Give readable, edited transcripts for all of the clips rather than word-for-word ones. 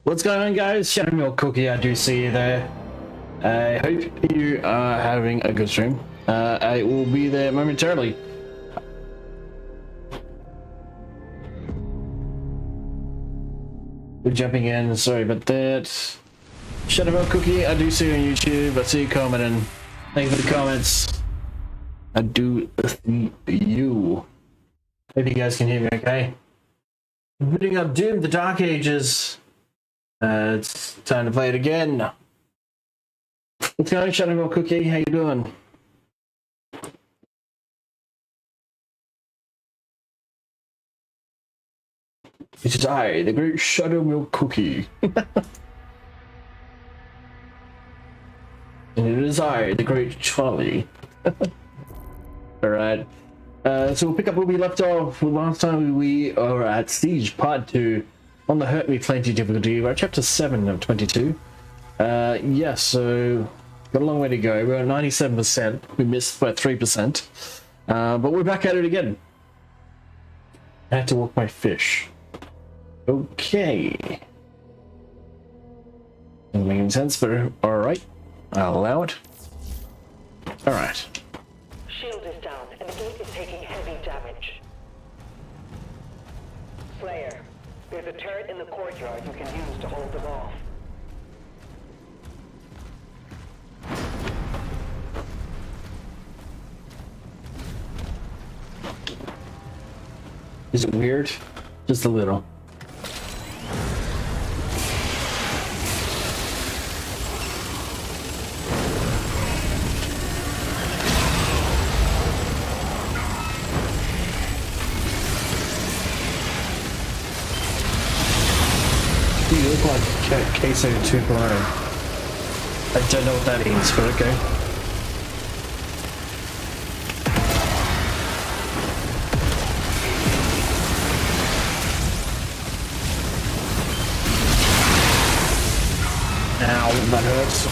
What's going on, guys? Shadow Milk Cookie, I do see you there. I hope you are having a good stream. I will be there momentarily. We're jumping in, sorry about that. Shadow Milk Cookie, I do see you on YouTube. I see you commenting. Thank you for the comments. I do see you. Hope you guys can hear me okay. I'm putting up Doom, the Dark Ages. It's time to play it again. What's going on, Shadow Milk Cookie? How you doing? It is I, the great Shadow Milk Cookie. And it is I, the great Charlie. Alright. So we'll pick up where we left off. Last time we are at Siege Part 2 on the Hurt Me Plenty difficulty. We're at Chapter 7 of 22. Yeah, so got a long way to go. We're at 97%. We missed by 3%. But we're back at it again. I had to walk my fish. Okay. Doesn't make any sense, but alright. I'll allow it. Alright. Shield is down, and the gate is taking heavy damage. Slayer, there's a turret in the courtyard you can use to hold them off. Is it weird? Just a little. You look like Queso 2.0. I don't know what that means, but okay. Ow, that hurts.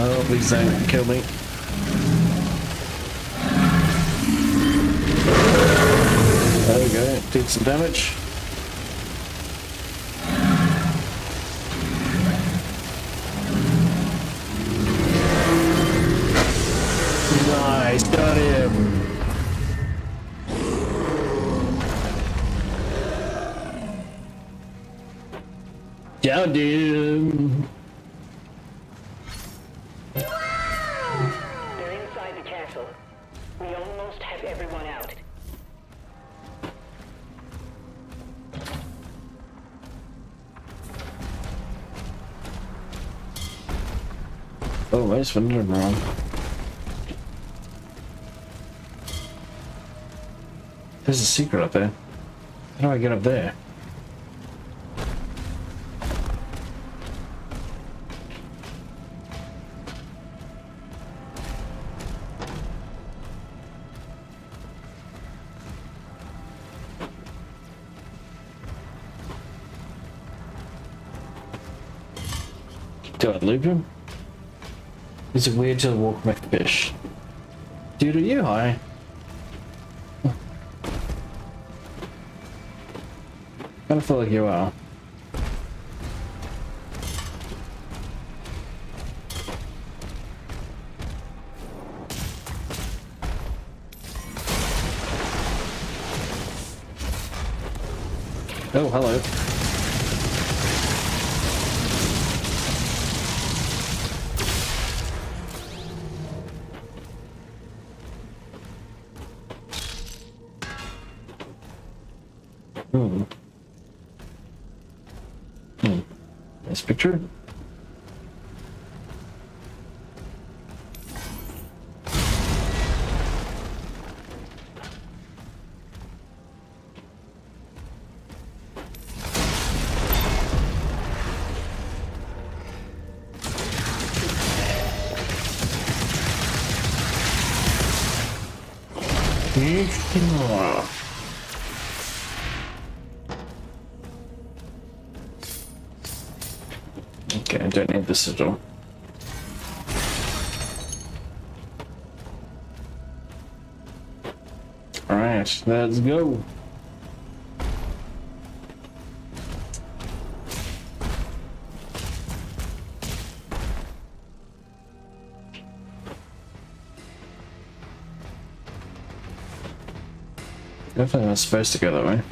Oh, please don't kill me. There we go, did some damage. Nice, got him. Downed him. They're inside the castle. We almost have everyone out. Oh, I just went wrong. There's a secret up there. How do I get up there? Do I leave him? Is it weird to walk my fish? Dude, are you high? Kinda feel like you are. Oh, hello. Nice picture. Okay, I don't need this at all. Alright, let's go. Definitely not supposed to go that way.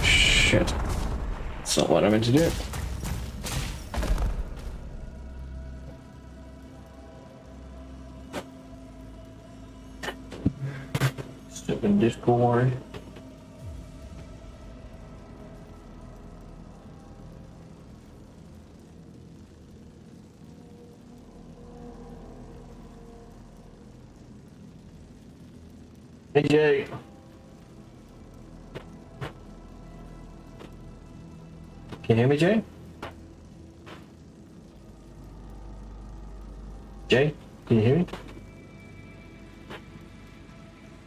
Shit. That's not what I meant to do. Stupid Discord. Hey Jay. Can you hear me, Jay? Jay, can you hear me?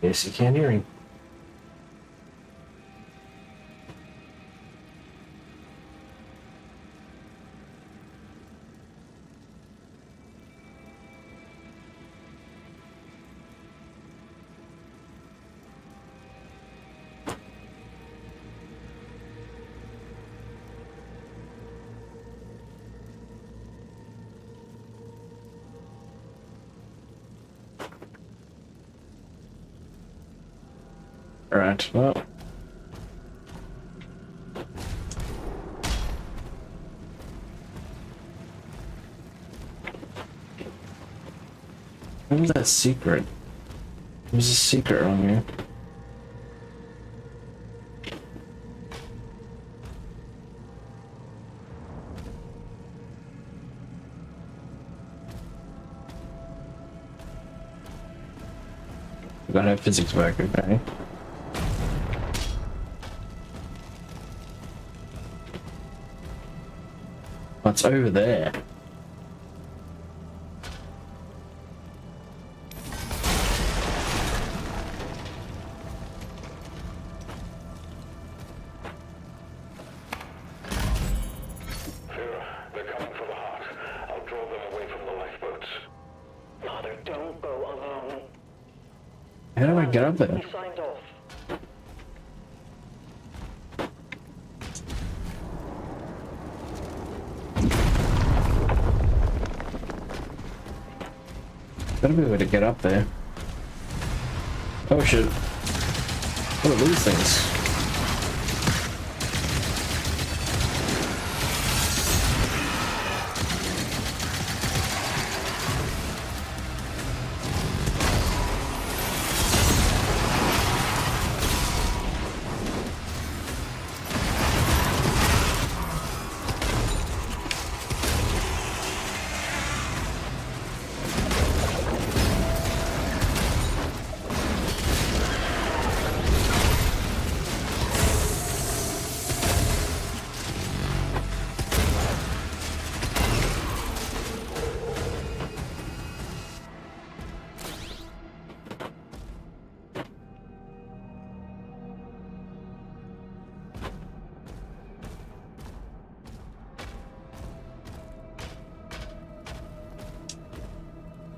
Yes, you can hear me. Alright, well. What was that secret? There's a secret on here. We gotta have physics back, okay? What's over there? They're coming for the heart. I'll draw them away from the lifeboats. Father, don't go alone. How do I get up there? He signed off. Gotta be a way to get up there. Oh shit. What are these things?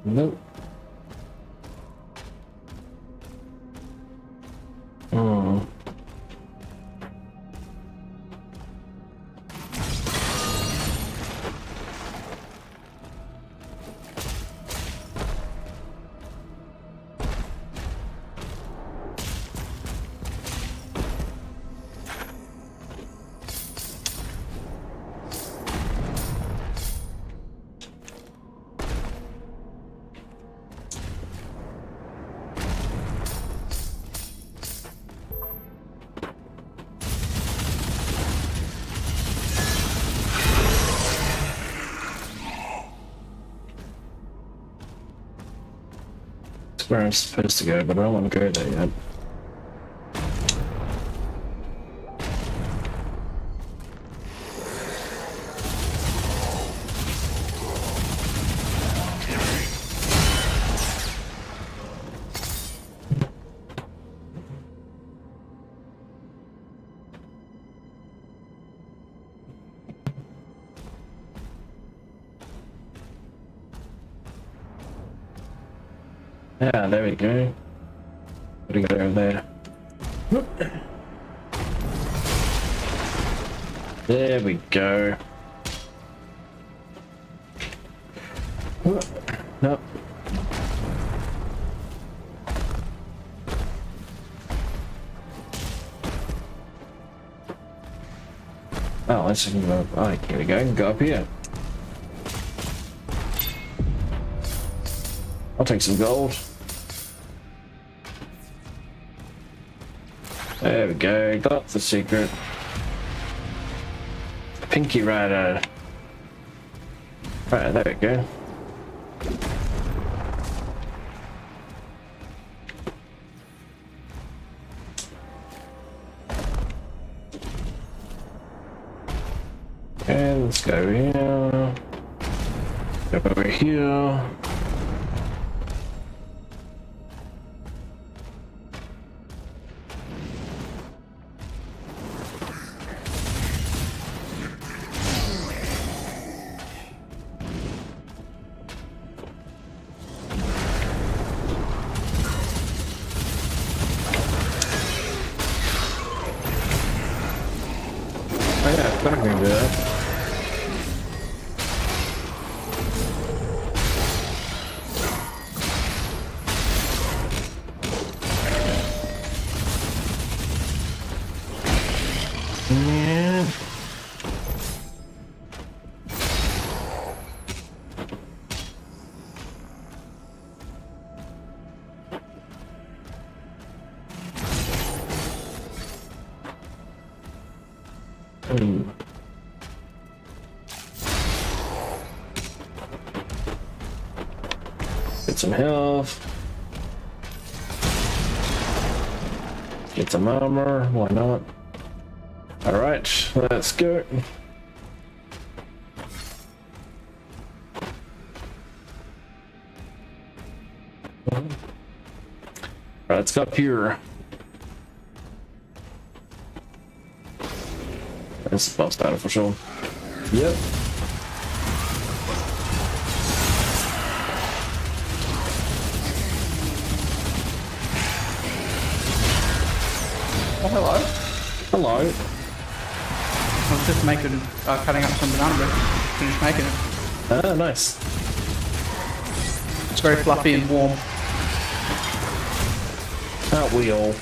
Nope. Hmm. That's where I'm supposed to go, but I don't want to go there yet. Yeah, there we go. What do we got over there? There we go. Nope. Oh, let's go. Oh, here we go. Go up here. I'll take some gold. There we go. Got the secret. Pinky Rider. Right, there we go. And let's go over here. Go over here. Oh yeah, I can do that. Yeah. Get some health. Get some armor. Why not? All right, let's go. Right, let's go up here. That's the boss battle for sure. Yep. Oh, hello. Hello. I was just making, cutting up some banana bread. Finished making it. Ah, nice. It's very fluffy and warm. Aren't we all?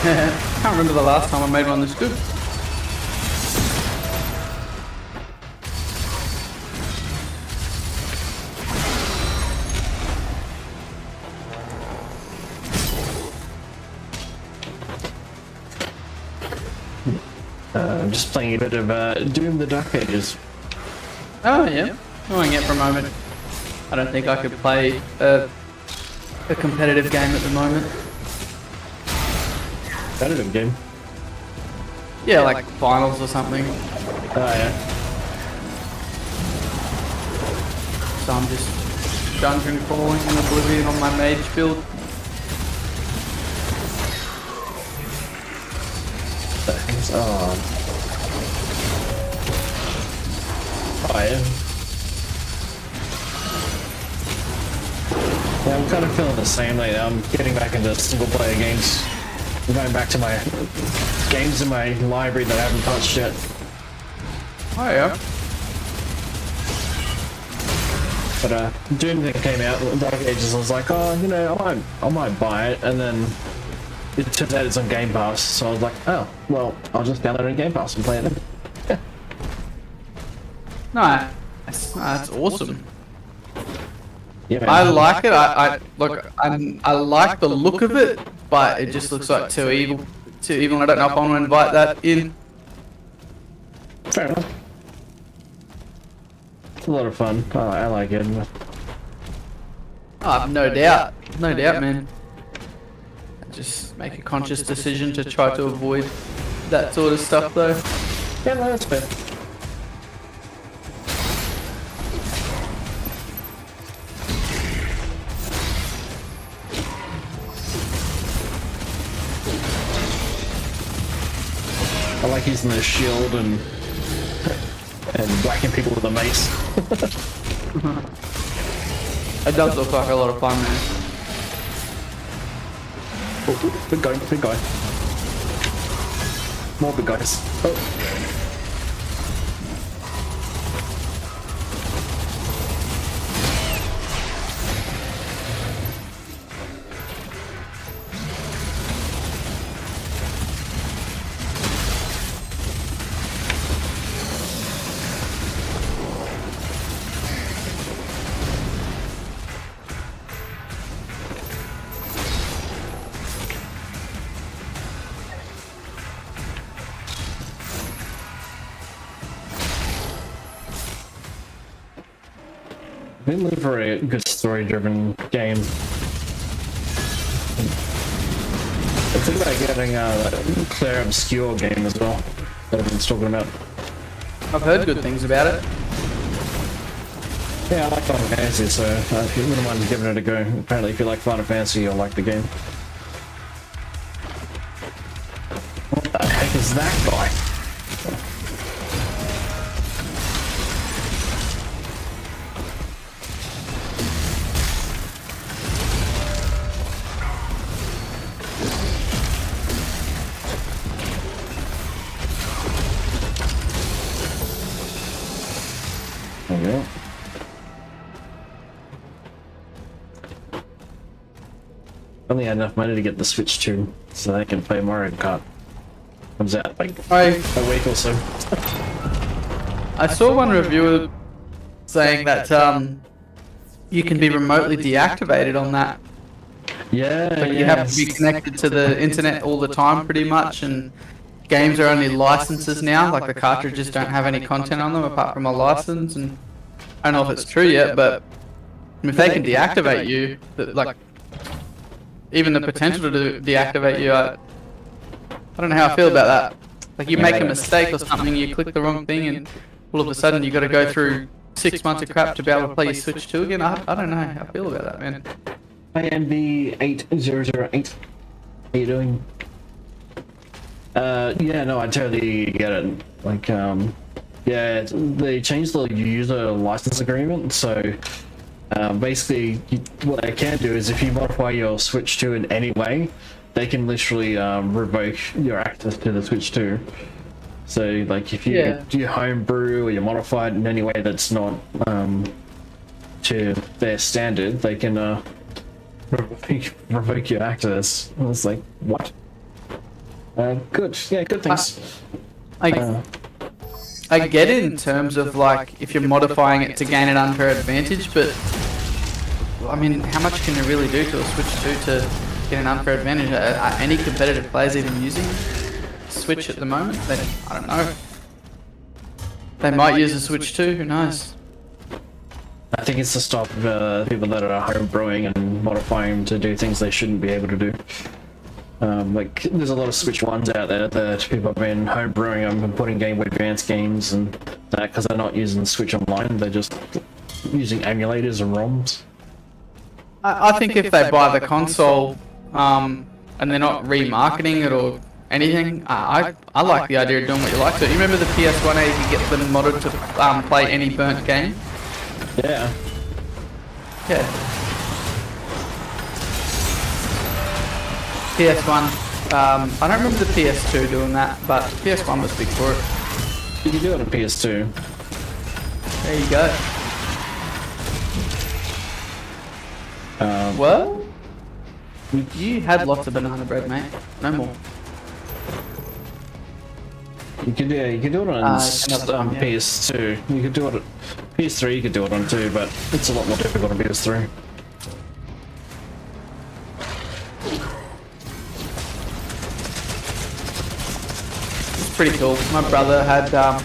Can't remember the last time I made one this good. I'm just playing a bit of Doom the Dark Ages. Oh yeah, knowing it for a moment. I don't think I could play a competitive game at the moment. Competitive game. Yeah, like finals or something. Oh yeah. So I'm just dungeon crawling in Oblivion on my mage build. It's on. Oh yeah. Yeah, I'm kind of feeling the same. Like I'm getting back into single player games. I'm going back to my games in my library that I haven't touched yet. Oh yeah. But Doom that came out, Dark Ages, I was like, oh, you know, I might buy it, and then it turns out it's on Game Pass, so I was like, oh, well, I'll just download it on Game Pass and play it then. Yeah. Nice. That's awesome. Yeah, man. I like it. I like the look of it, but it just looks like too evil. Too evil. I don't know if I want to invite that in. Fair enough. It's a lot of fun. I like it. I have no doubt. No doubt, man. Just make a conscious decision to try to avoid that sort of stuff, though. Yeah, no, that's fair. I like using the shield and whacking people with a mace. It does look like a lot of fun, man. Oh, big guy, big guy. More big guys. Oh. Been looking for a good story-driven game. I think about getting a Claire Obscure game as well that everyone's talking about. I've heard good things about it. Yeah, I like Final Fantasy, so if you wouldn't mind giving it a go. Apparently, if you like Final Fantasy, you'll like the game. What the heck is that guy? There we go. Only had enough money to get the Switch 2 so I can play Mario Kart. Comes out like a week or so. I saw one reviewer saying that you can be remotely deactivated on that. Yeah, Like you have to be connected to the internet all the time pretty much, and games are only licenses now, like the cartridges don't have any content on them apart from a license, and I don't know if it's true yet, but if they can deactivate you, like even the potential to deactivate you, I don't know how I feel about that. Like you make a mistake or something, you click the wrong thing, and all of a sudden you got to go through 6 months of crap to be able to play your Switch 2 again. I don't know how I feel about that, man. IMB8008. How you doing? Yeah, no, I totally get it. Like, yeah, they changed the user license agreement, so basically what they can do is if you modify your Switch 2 in any way, they can literally revoke your access to the Switch 2. So, like, if you do homebrew or you modify it in any way that's not to their standard, they can revoke your access. I was like, what? Good. Yeah, good things. I get it in terms of like if you're modifying it to gain an unfair advantage, but I mean, how much can you really do to a Switch 2 to get an unfair advantage? Are any competitive players even using Switch at the moment? I don't know. They might use a Switch 2, who knows? I think it's to stop people that are home brewing and modifying them to do things they shouldn't be able to do. Like, there's a lot of Switch 1s out there that people have been home brewing them and putting Game Boy Advance games and that because they're not using Switch Online, they're just using emulators and ROMs. I think if they buy the console and they're not remarketing it or anything, I like the idea of doing what you like to. You remember the PS1 you could get them modded to play any burnt game? Yeah. Yeah. PS1, I don't remember the PS2 doing that, but PS1 was big for it. You can do it on PS2. There you go. Well, you had lots of banana bread, mate. No more. You can do it on PS2. You can do it on PS3. You can do it on too, but it's a lot more difficult on PS3. Pretty cool. My brother had the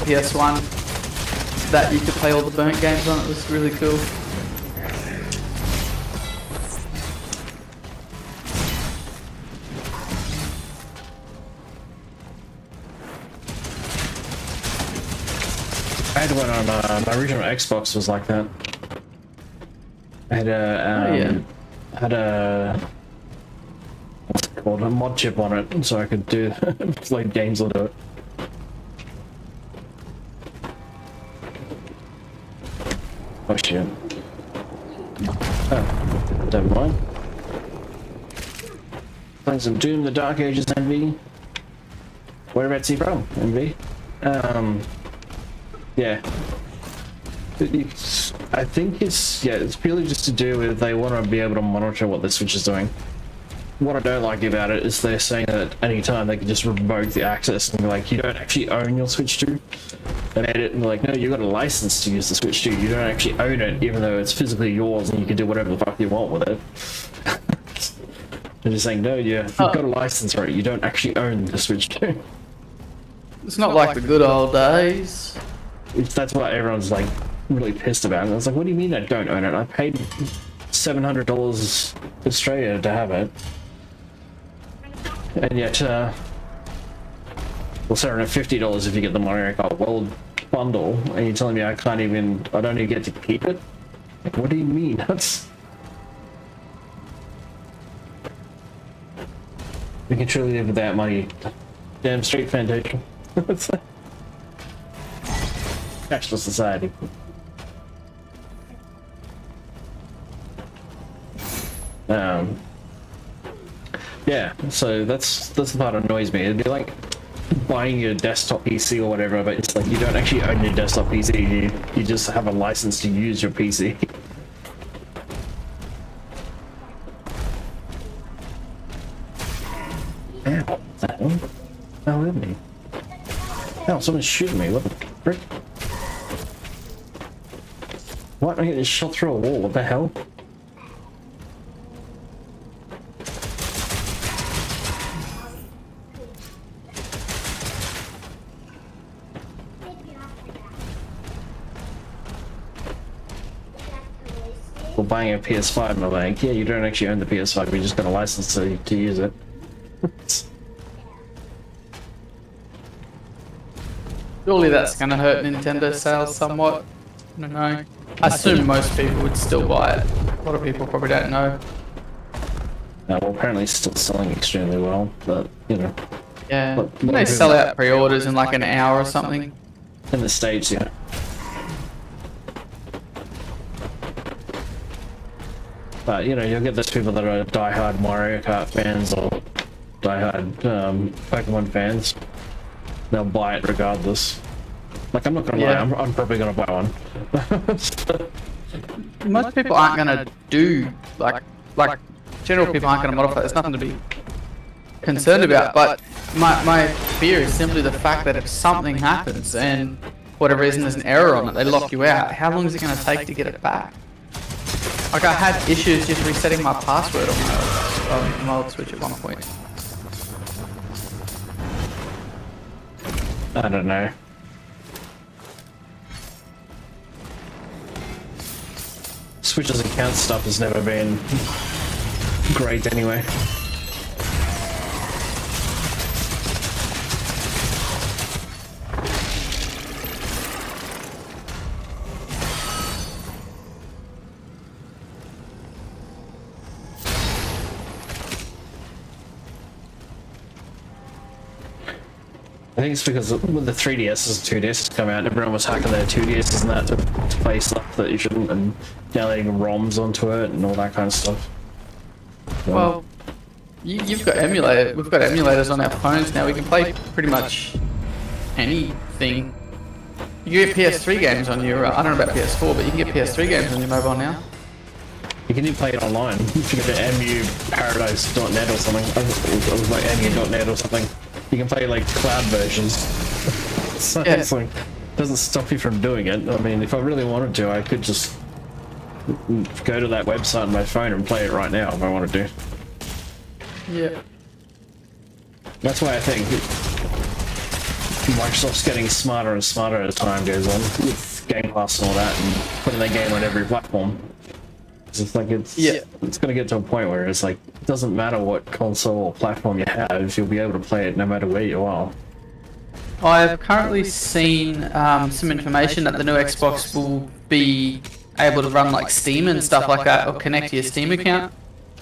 PS1 that you could play all the burnt games on. It was really cool. had one on my original Xbox was like that. I had a what's it called, a mod chip on it, so I could do play games onto it. Oh shit. Oh, never mind. Playing some Doom the Dark Ages, MV. Whereabouts are you from, MV? Yeah. I think it's purely just to do with they want to be able to monitor what the Switch is doing. What I don't like about it is they're saying that anytime they can just revoke the access and be like, you don't actually own your Switch 2. They made it and they're like, no, you got a license to use the Switch 2. You don't actually own it, even though it's physically yours and you can do whatever the fuck you want with it. They're just saying, no, you've got a license for it. You don't actually own the Switch 2. It's not like the good old days. That's what everyone's like really pissed about. And I was like, what do you mean I don't own it? I paid $700 Australia to have it. And yet, well, $750 if you get the Mario Kart World bundle, and you're telling me I don't even get to keep it? Like, what do you mean? That's... We can truly live without money. Damn straight foundation. Cashless society. Yeah, so that's the part that annoys me. It'd be like buying your desktop PC or whatever, but it's like you don't actually own your desktop PC, you just have a license to use your PC. Ow, what the hell? How hit me? Oh, someone's shooting me, what the frick? What? I get shot through a wall, what the hell? Buying a PS5 and I'm like, yeah, you don't actually own the PS5, you just got a license to use it. Surely that's gonna hurt Nintendo sales somewhat. I don't know. I assume most people would still buy it. A lot of people probably don't know. Well, apparently it's still selling extremely well, but, you know. Yeah, they sell out pre-orders in like an hour or something. In the States, yeah. But, you know, you'll get those people that are die-hard Mario Kart fans or die-hard Pokemon fans. They'll buy it regardless. Like, I'm not gonna lie, I'm probably gonna buy one. Most people aren't gonna do, like general people aren't gonna modify. There's nothing to be concerned about, but my fear is simply the fact that if something happens and for whatever reason there's an error on it, they lock you out, how long is it gonna take to get it back? Like, I had issues just resetting my password on my old Switch at one point. I don't know. Switch's account stuff has never been great anyway. I think it's because with the 3DSs and 2DSs come out, everyone was hacking their 2DSs and that to play stuff that you shouldn't, and downloading ROMs onto it and all that kind of stuff. So, well, you've got emulator. We've got emulators on our phones now. We can play pretty much anything. You get PS3 games on your. I don't know about PS4, but you can get PS3 games on your mobile now. you can even play it online. If you go to muparadise.net or something, or like mu.net or something, you can play like cloud versions. So yeah. It's like, doesn't stop you from doing it. I mean, if I really wanted to, I could just go to that website on my phone and play it right now if I wanted to. Yeah. That's why I think Microsoft's getting smarter and smarter as time goes on with Game Pass and all that, and putting their game on every platform. It's like it's going to get to a point where it's like it doesn't matter what console or platform you have, you'll be able to play it no matter where you are. I've currently seen some information that the new Xbox will be able to run like Steam and stuff like that, or connect to your Steam account.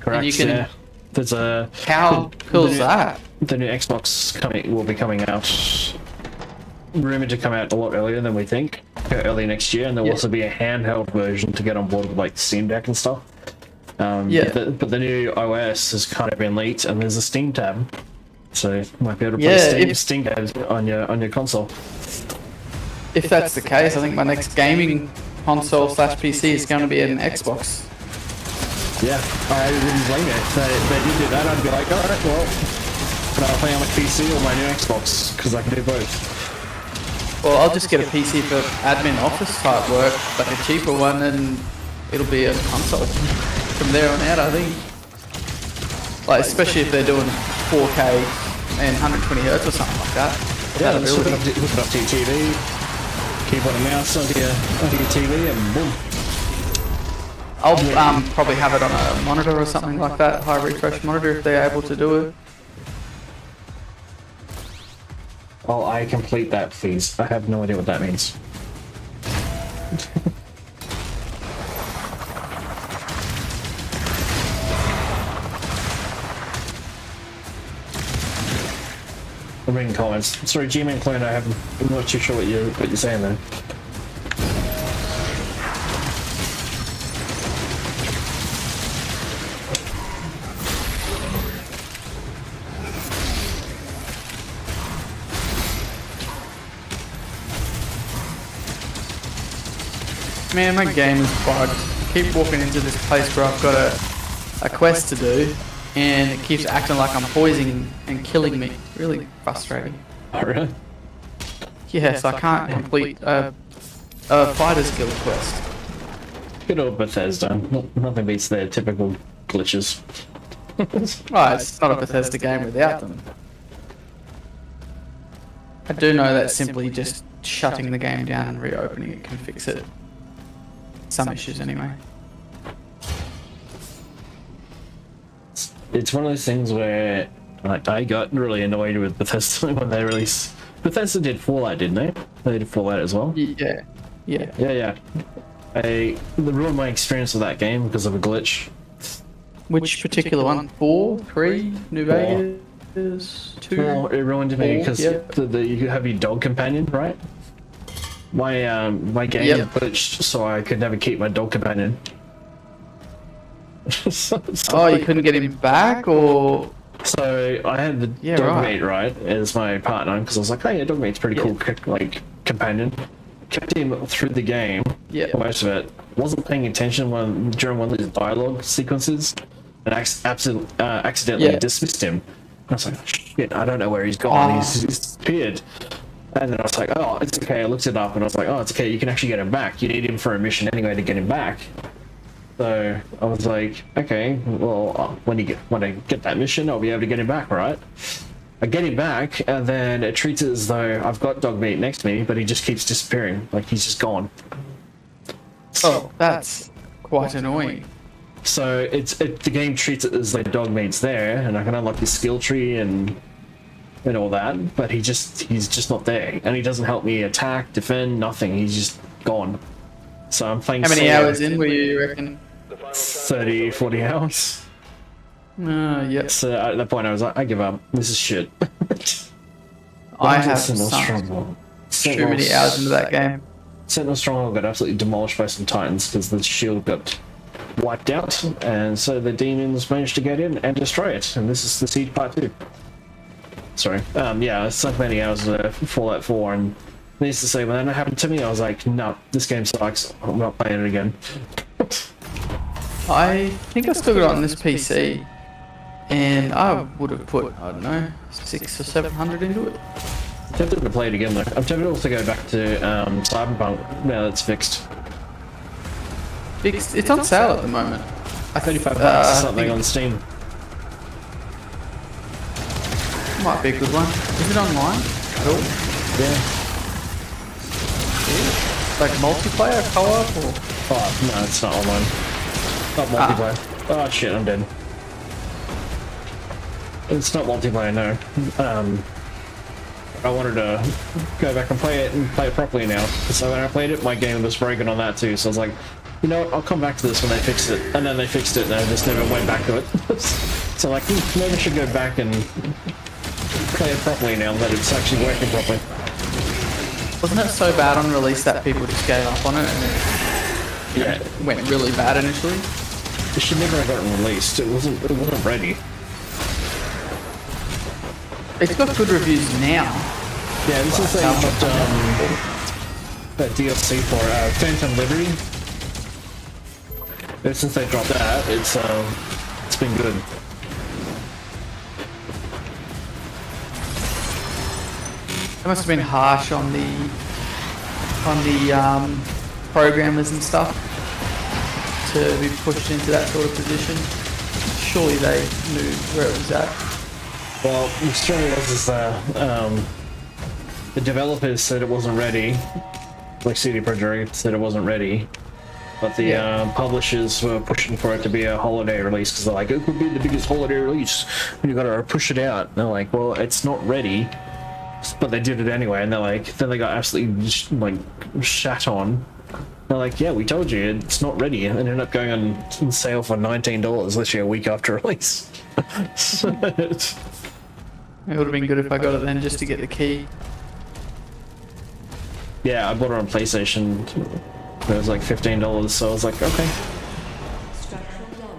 Correct. And you can. Yeah. There's a. How cool is that? The new Xbox will be coming out. Rumored to come out a lot earlier than we think. Early next year, and there'll also be a handheld version to get on board with like Steam Deck and stuff. But the new OS has kind of been leaked, and there's a Steam tab, so you might be able to play Steam tabs on your console. If that's the case, I think my next gaming console / PC is going to be an Xbox. Yeah, I wouldn't blame you. If they did do that, I'd be like, alright, well, but I'll play on my PC or my new Xbox, because I can do both. Well, I'll just get a PC for admin office type work, like a cheaper one, and it'll be a console from there on out, I think. Like, especially if they're doing 4K and 120 Hz or something like that. Yeah, just hook it up to your TV, keyboard and mouse onto your TV, and boom. I'll probably have it on a monitor or something like that, high refresh monitor if they're able to do it. Oh, I complete that, please. I have no idea what that means. I'm reading comments. Sorry, G-Man Clone, I'm not too sure what you're saying there. Man, my game is bugged. I keep walking into this place where I've got a quest to do, and it keeps acting like I'm poisoning and killing me. Really frustrating. Oh, really? Yes, I can't complete a Fighter's Guild quest. Good old Bethesda. Nothing beats their typical glitches. Oh, it's not a Bethesda game without them. I do know that simply just shutting the game down and reopening it can fix it. Some issues anyway. It's one of those things where like I got really annoyed with Bethesda when they released. Bethesda did Fallout, didn't they? They did Fallout as well. Yeah. They ruined my experience with that game because of a glitch. Which particular one? 4, 3, New Vegas, 2. Well, it ruined me because yep. you have your dog companion, right? My game glitched, so I could never keep my dog companion. Oh, you couldn't get him back, or? So I had the dogmate right as my partner because I was like, oh yeah, dogmate's pretty cool, like companion. Kept him through the game, most of it. Wasn't paying attention during one of these dialogue sequences, and accidentally dismissed him. I was like, oh, shit, I don't know where he's gone. He's disappeared. And then I was like, oh, it's okay. I looked it up and I was like, oh, it's okay. You can actually get him back. You need him for a mission anyway to get him back. So I was like, okay, well, when I get that mission, I'll be able to get him back, right? I get him back, and then it treats it as though I've got Dogmeat next to me, but he just keeps disappearing. Like, he's just gone. Oh, that's quite annoying. So the game treats it as though Dogmeat's there, and I can unlock his skill tree and all that, but he's just not there, and he doesn't help me attack, defend, nothing. He's just gone. So I'm playing. How many hours in were you reckon? 30, 40 hours. Yep. So at that point I was like, I give up. This is shit. I have too many hours into that game. Sentinel Stronghold got absolutely demolished by some Titans because the shield got wiped out, and so the demons managed to get in and destroy it. And this is the Siege Part 2. Sorry. Yeah, I sunk many hours of Fallout 4, and needless to say, when that happened to me, I was like, no, this game sucks. I'm not playing it again. I think I still got it on this PC, and I would have put, I don't know, 600 or 700 into it. I'm tempted to play it again though. I'm tempted to also go back to Cyberpunk now that it's fixed. Fixed? It's on sale at the moment. $35 or something on Steam. Might be a good one. Is it online? Cool. Yeah. Like multiplayer, co-op, or? Oh, no, it's not online. Not multiplayer. Oh shit, I'm dead. It's not multiplayer, no. I wanted to go back and play it properly now. So when I played it, my game was broken on that too. So I was like, you know what, I'll come back to this when they fix it. And then they fixed it and I just never went back to it. So like, maybe I should go back and play it properly now that it's actually working properly. Wasn't it so bad on release that people just gave up on it and Yeah, it went really bad initially? it should never have gotten released. It wasn't ready. It's got good reviews now. Yeah, this is that DLC for Phantom Liberty. But since they dropped that, it's been good. It must have been harsh on the programmers and stuff to be pushed into that sort of position. Surely they knew where it was at. Well, the story was the developers said it wasn't ready, like CD Projekt said it wasn't ready, but the publishers were pushing for it to be a holiday release because they're like, it could be the biggest holiday release, and you gotta push it out. And they're like, well, it's not ready, but they did it anyway, and they're like, then they got absolutely like shat on. They're like, yeah, we told you it's not ready, and ended up going on sale for $19 literally a week after release. So It would have been good if I got it then just to get the key. yeah, I bought it on PlayStation. It was like $15, so I was like, okay.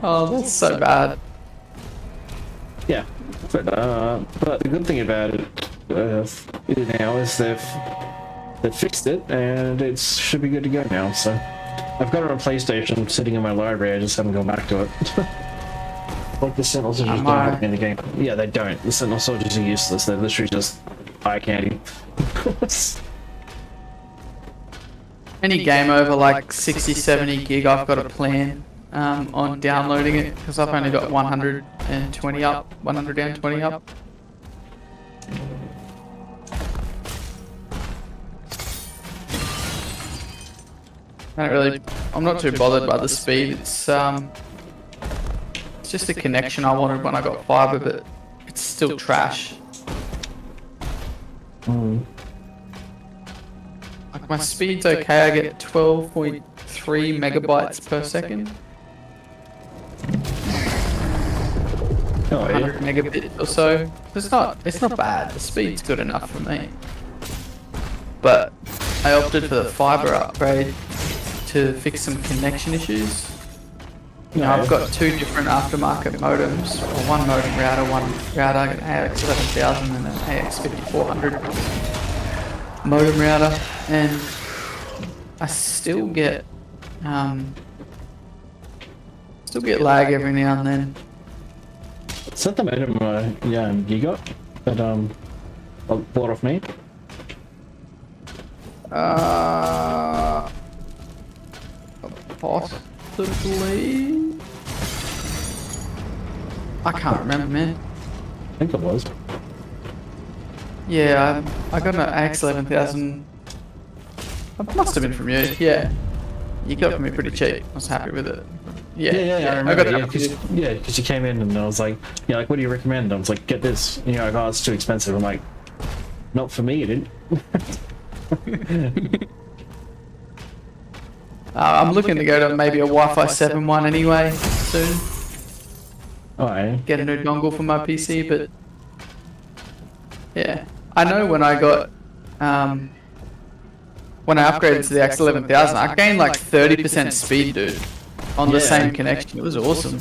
Oh, that's so bad. Yeah, but the good thing about it now is they've fixed it and it should be good to go now. So I've got it on PlayStation sitting in my library. I just haven't gone back to it. Like the Sentinel soldiers don't help me in the game. Yeah, they don't. The Sentinel soldiers are useless. They're literally just eye candy. Any game over like 60, 70 gig, I've got a plan on downloading it because I've only got 120 up, 120 up. I'm not too bothered by the speed. It's just the connection I wanted when I got fiber, but it's still trash. Like my speed's okay, I get 12.3 megabytes per second. Oh, 100 megabits or so. It's not bad. The speed's good enough for me. But I opted for the fiber upgrade to fix some connection issues. You know, I've got two different aftermarket modems, or one modem router, one router, an AX11000 and an AX5400 modem router, and I still get lag every now and then. is that the modem you got that bought off me? Possibly. I can't remember, man. I think it was. Yeah, I got an AX11000. It must have been from you. Yeah, you got it for me pretty cheap. I was happy with it. Yeah, I remember. got it. Because you came in and I was like, yeah, like, what do you recommend? I was like, get this. And you're like, oh, it's too expensive. I'm like, not for me, you didn't. I'm looking to go to maybe a Wi-Fi 7 one anyway soon. Alright. Get a new dongle for my PC, but yeah, I know when I got when I upgraded to the X11000, I gained like 30% speed, dude, on the same connection. It was awesome.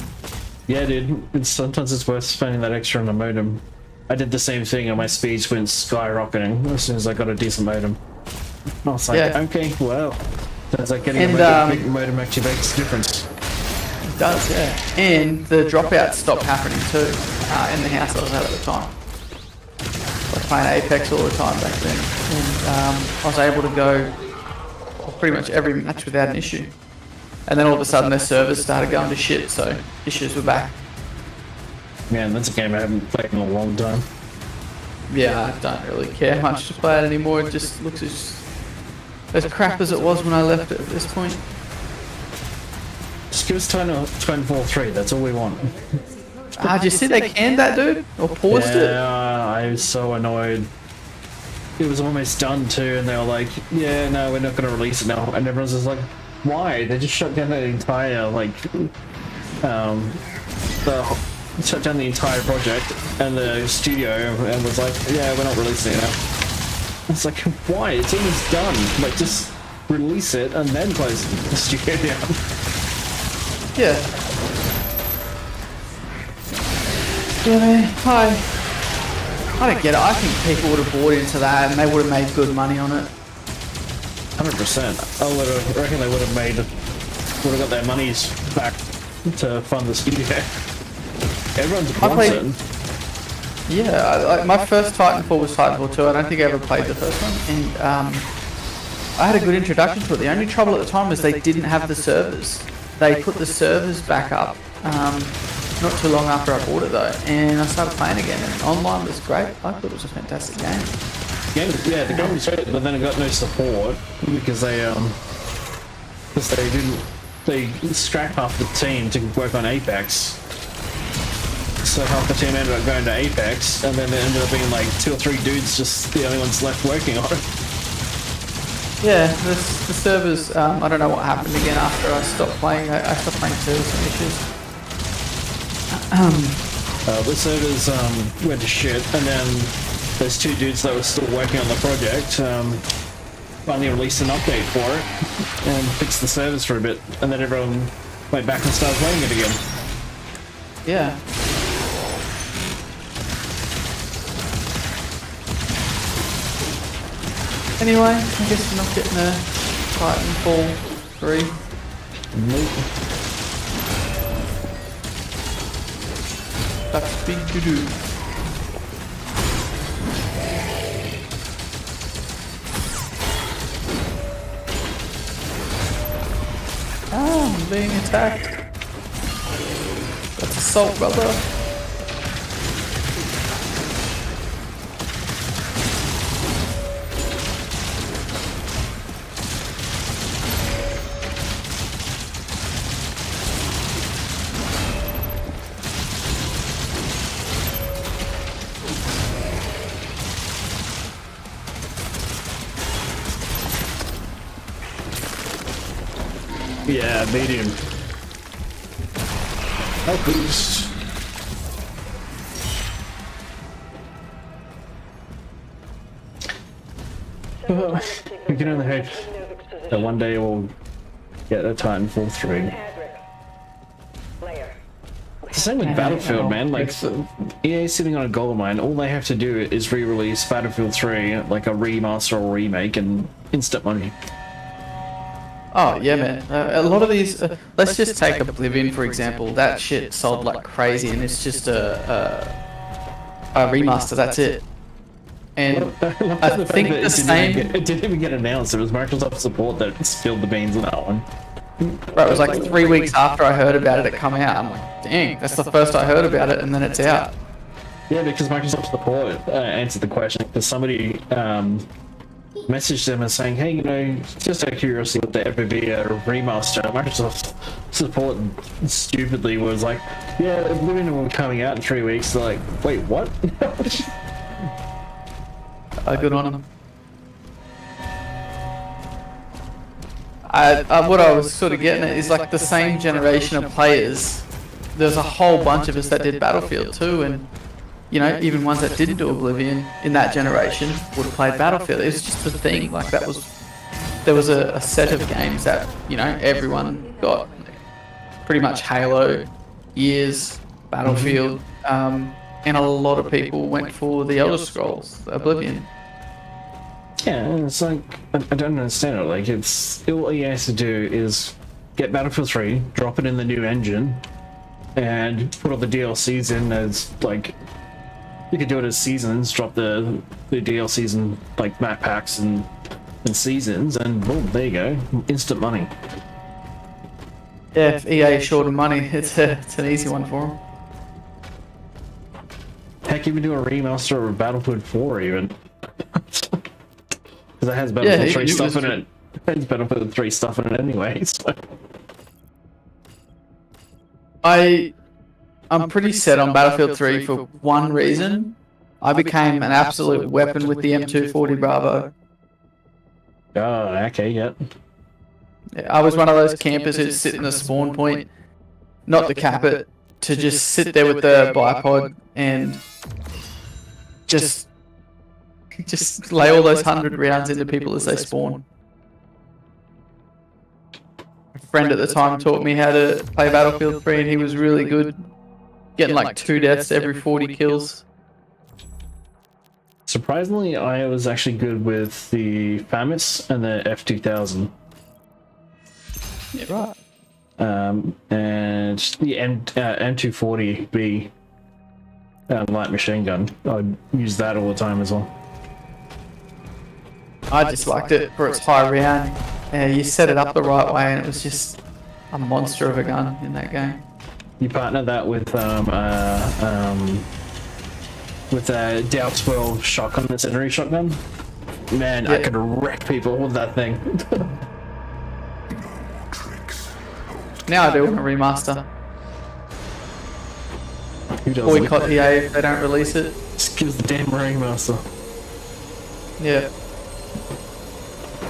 Yeah, dude. Sometimes it's worth spending that extra on a modem. I did the same thing and my speeds went skyrocketing as soon as I got a decent modem. I was like, okay, well, sounds like getting a modem actually makes a difference. It does, yeah. And the dropouts stopped happening too in the house I was at the time. I was playing Apex all the time back then, and I was able to go pretty much every match without an issue. And then all of a sudden their servers started going to shit, so issues were back. Man, that's a game I haven't played in a long time. Yeah, I don't really care much to play it anymore. It just looks as crap as it was when I left it at this point. Just give us Titanfall 3, that's all we want. Did you see they canned that, dude? Or paused it? Yeah, I was so annoyed. it was almost done too, and they were like, yeah, no, we're not going to release it now. And everyone's just like, why? They just shut down the entire, like, shut down the entire project and the studio and was like, yeah, we're not releasing it now. It's like, why? It's almost done. Like, just release it and then close the studio down. Yeah. Yeah, I don't get it. I think people would have bought into that and they would have made good money on it. 100%. I reckon they would have got their monies back to fund the studio. Everyone's wants it. Yeah, my first Titanfall was Titanfall 2. I don't think I ever played the first one, and I had a good introduction to it. The only trouble at the time was they didn't have the servers. They put the servers back up not too long after I bought it though, and I started playing again, and online was great. I thought it was a fantastic game. Yeah, the game was great, but then it got no support because they scrapped half the team to work on Apex. So half the team ended up going to Apex, and then there ended up being like 2 or 3 dudes just the only ones left working on it. Yeah, the servers, I don't know what happened again after I stopped playing. I stopped playing servers, some issues. The servers went to shit, and then those 2 dudes that were still working on the project finally released an update for it and fixed the servers for a bit, and then everyone went back and started playing it again. Yeah. Anyway, I guess we're not getting a Titanfall 3. Nope. That's big to do. Oh, I'm being attacked. That's assault, brother. Yeah, medium. Health boost. We can only hope that one day we'll get a Titanfall 3. It's the same with Battlefield, man. Like, EA sitting on a gold mine, all they have to do is re-release Battlefield 3, like a remaster or remake, and instant money. Oh yeah, man. A lot of these. Let's just take Oblivion for example. That shit sold like crazy, and it's just a remaster. That's it. And I think the same. It didn't even get announced. It was Microsoft support that spilled the beans on that one. Right, it was like 3 weeks after I heard about it come out. I'm like, dang, that's the first I heard about it, and then it's out. Yeah, because Microsoft support answered the question because somebody messaged them and saying, hey, you know, just out of curiosity, would there ever be a remaster? Microsoft support stupidly was like, yeah, Oblivion will be coming out in 3 weeks. They're like, wait, what? Good on them. What I was sort of getting at is like the same generation of players. There's a whole bunch of us that did Battlefield 2, and you know, even ones that didn't do Oblivion in that generation would have played Battlefield. It was just the thing, like there was a set of games that, you know, everyone got. Pretty much Halo, Gears, Battlefield, and a lot of people went for the Elder Scrolls, Oblivion. Yeah, it's like, I don't understand it. Like, all EA has to do is get Battlefield 3, drop it in the new engine, and put all the DLCs in as, like, you could do it as seasons, drop the DLCs in, like, map packs and seasons, and boom, there you go, instant money. Yeah, if EA is short of money, it's an easy one for them. Heck, even do a remaster of Battlefield 4 even. Because it has Battlefield 3 stuff in it. It has Battlefield 3 stuff in it anyway, so... I'm pretty set on Battlefield 3 for one reason, I became an absolute weapon with the M240 Bravo. Oh, okay, yeah. Yeah, I was one of those campers who'd sit in the spawn point, not to cap it, to just sit there with the bipod and just lay all those 100 rounds into people as they spawn. A friend at the time taught me how to play Battlefield 3 and he was really good, getting like 2 deaths every 40 kills. Surprisingly, I was actually good with the FAMAS and the F2000. Yeah, right. And the M240B light machine gun. I'd use that all the time as well. I just liked it for its high round. You set it up the right way and it was just a monster of a gun in that game. You partner that with a Dow 12 shotgun, the centenary shotgun. Man, I could wreck people with that thing. Now I do want a remaster. Who doesn't? Boycott EA if they don't release it. Just give us the damn remaster. Yeah.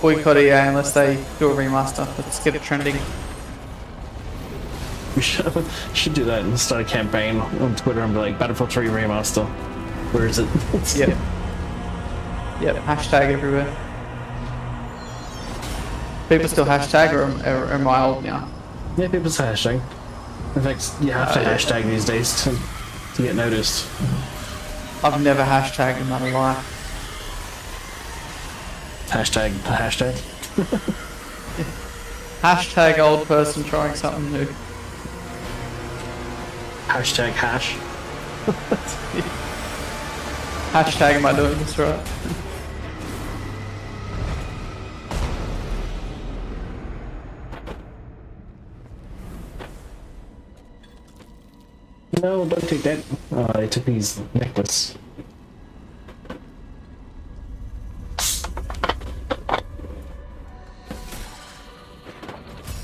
Boycott EA unless they do a remaster. Let's get it trending. We should do that and start a campaign on Twitter and be like, Battlefield 3 remaster. Where is it? Yep. Yep. Hashtag everywhere. People still hashtag or am I old now? Yeah, people say hashtag. In fact, you have to hashtag these days to get noticed. I've never hashtagged in my life. Hashtag the hashtag. Hashtag old person trying something new. Hashtag hash. Hashtag am I doing this right? No, don't take that. Oh, they took his necklace.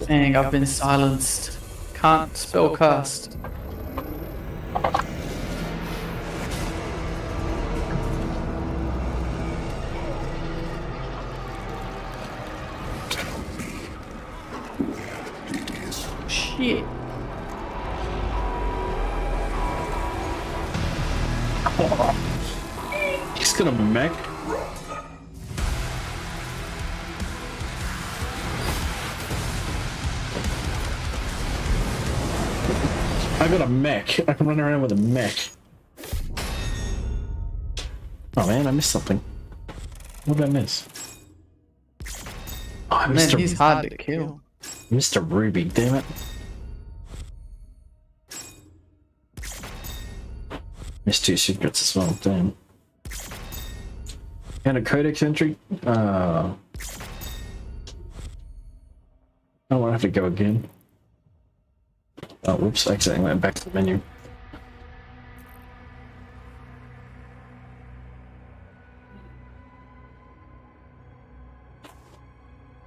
Dang, I've been silenced. Can't spellcast. Shit. He's got a mech. I got a mech. I can run around with a mech. Oh man, I missed something. What did I miss? Oh, I missed Man, he's hard to kill. Mr. Ruby, damn it. Missed 2 secrets as well, damn. And a codex entry? I don't want to have to go again. Oh, whoops, I accidentally went back to the menu.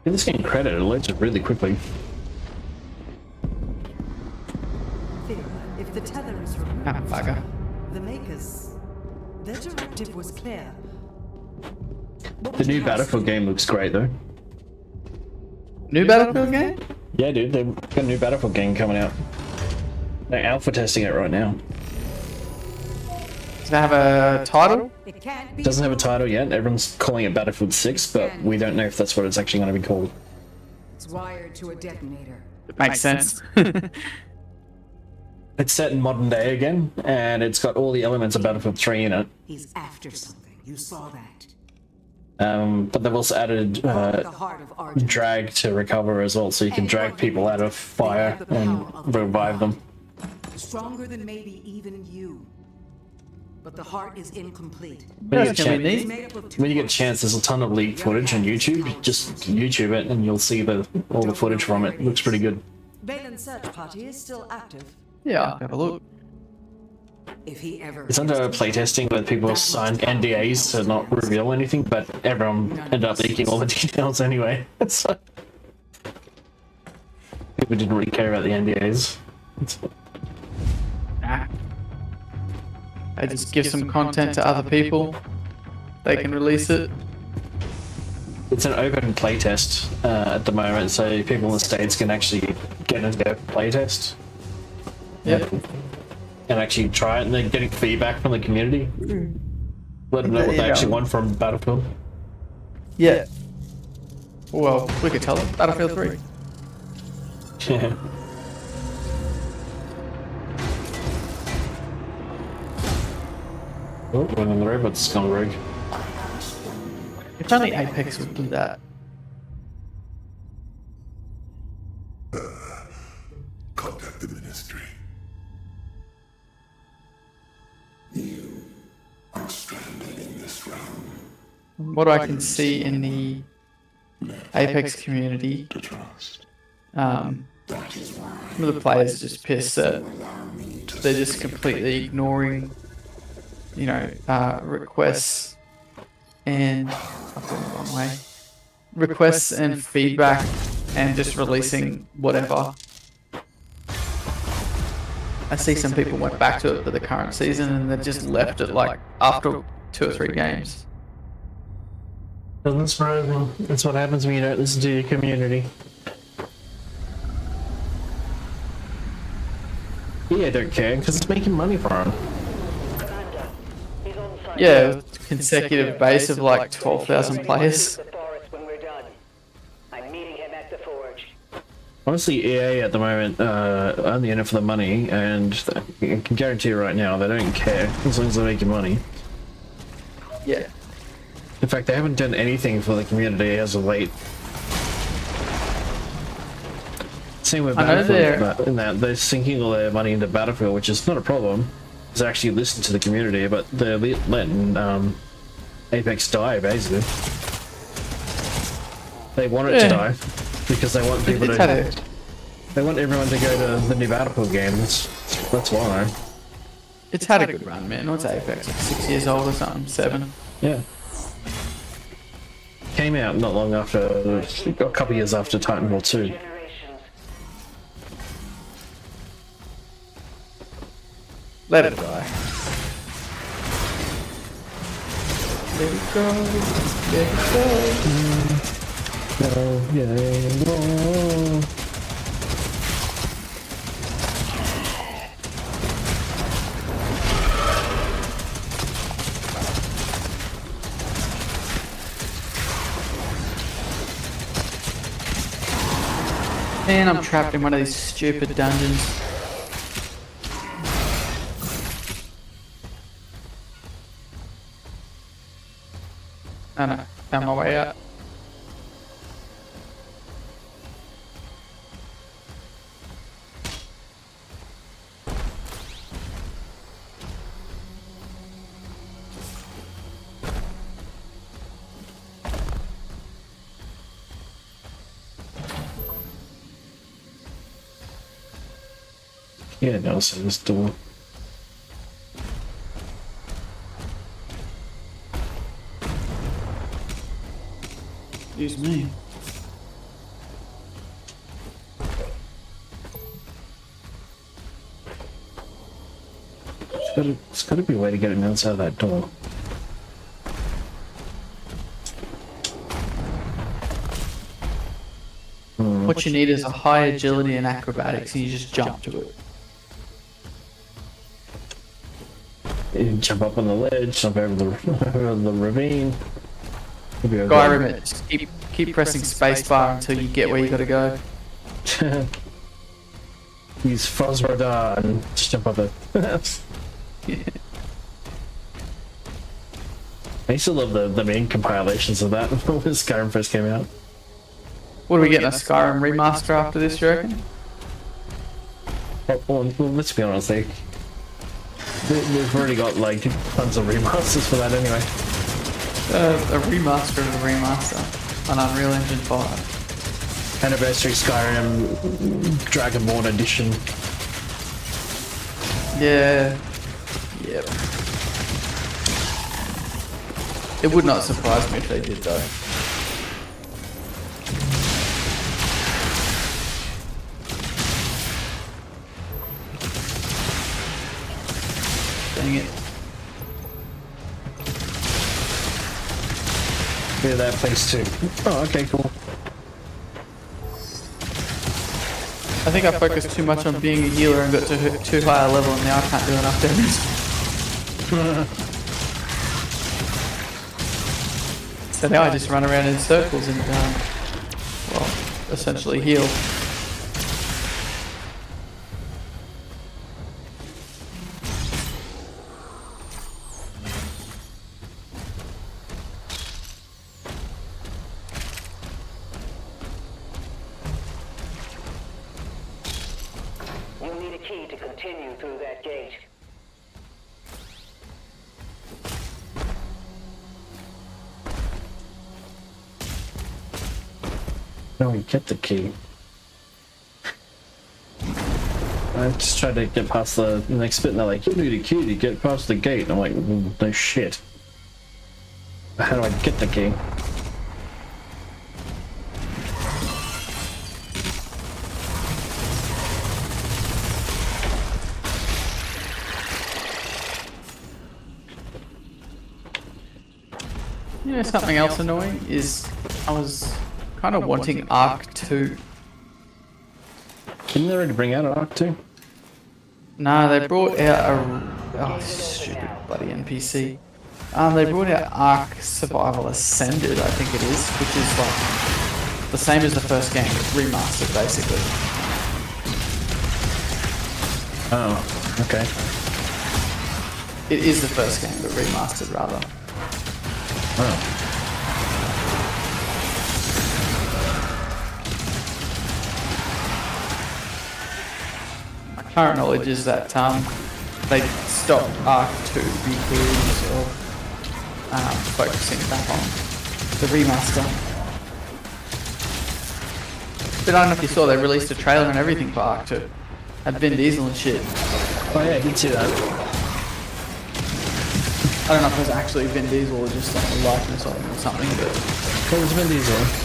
Get this getting credit, it loads it really quickly. If the tether is removed, Ah, bugger. the makers, their directive was clear. The new Battlefield game looks great though. New Battlefield game? Yeah, dude, they've got a new Battlefield game coming out. They're alpha testing it right now. Does it have a title? It can't be. Doesn't have a title yet. Everyone's calling it Battlefield 6, but we don't know if that's what it's actually going to be called. It's wired to a detonator. It makes sense. It's set in modern day again, and it's got all the elements of Battlefield 3 in it. He's after something. You saw that. But they've also added The heart of Argent. drag to recover as well, so you can drag people out of fire and revive them. Stronger than maybe even you. But the heart is incomplete. When you, That's get gonna be a neat. Made up of two when you get a parts. chance, there's a ton of leaked footage on YouTube. Just YouTube it, and you'll see all the footage from it. It looks pretty good. Balin's search party is still active. Yeah, I'll have a look. If he ever. It's under playtesting where people signed NDAs to not reveal anything, but everyone ended up leaking all the details anyway. So people didn't really care about the NDAs. Nah. I just give some content to other people. They can release it. It's an open playtest at the moment, so people in the States can actually get into their playtest. Yep. And actually try it, and they're getting feedback from the community. Let them know what they actually want from Battlefield. Yeah. Well, we could tell them. Battlefield 3. Yeah. Oh, one of the robots gone rogue. If only Apex would do that. Contact the ministry. You are stranded in this realm. What I can see in the Apex community, To trust. some of the players are just pissed that they're just completely ignoring, you know, requests and I've gone the wrong way. Requests and feedback, and just releasing whatever. I see some people went back to it for the current season and they just left it like after 2 or 3 games. Doesn't surprise me. That's what happens when you don't listen to your community. Yeah, I don't care, because it's making money for them. Commander, he's on site. Yeah, consecutive base of like 12,000 players. The forest when we're done. I'm meeting him at the forge. Honestly, EA at the moment only in it for the money, and I can guarantee you right now they don't care as long as they're making money. Yeah. In fact, they haven't done anything for the community as of late. Same with I know Battlefield, but in that they're sinking all their money into Battlefield, which is not a problem. They actually listen to the community, but they're letting Apex die basically. They want it to die because they want people to. They want everyone to go to the new Battlefield game. That's why. It's had a good run, man. What's Apex? Like 6 years old or something? 7? Yeah. Came out not long after, a couple years after Titanfall 2. Generations. Let it die. Let it go. Let it go. No, yeah, no. Man, I'm trapped in one of these stupid dungeons. I know, found my way out. Yeah, Nelson, this door. Excuse me. There's gotta be a way to get him outside that door. What you need is a high agility and acrobatics, and you just jump to it. You jump up on the ledge, jump over the ravine. Skyrim it. Just keep pressing spacebar until you get where you gotta go. Use fuzz radar and just jump up it. I used to love the main compilations of that when Skyrim first came out. What are we getting, a Skyrim remaster after this, you reckon? Well, let's be honest, we've already got like tons of remasters for that anyway. A remaster of the remaster on Unreal Engine 5. Anniversary Skyrim Dragonborn Edition. Yeah. Yep. It would not surprise me if they did though. Dang it. clear that place too. Oh, okay, cool. I think I focused too much on being a healer and got to too high a level, and now I can't do enough damage. So now I just run around in circles and, well, essentially heal. You'll need a key to continue through that gate. No, we get the key. I just tried to get past the next bit and they're like, you need a key to get past the gate. And I'm like, no shit. How do I get the key? You know, something else annoying is I was kind of wanting Arc 2. Didn't they already bring out an Arc 2? No, they brought out a... Oh, stupid bloody NPC. They brought out Ark Survival Ascended, I think it is, which is like the same as the first game, remastered basically. Oh, okay. It is the first game, but remastered rather. Oh. My current knowledge is that they stopped Arc 2 because of focusing back on the remaster. But I don't know if you saw, they released a trailer and everything for Arc 2. Had Vin Diesel and shit. Oh yeah, I did see that. I don't know if it was actually Vin Diesel or just like a likeness of him or something, but... It was Vin Diesel.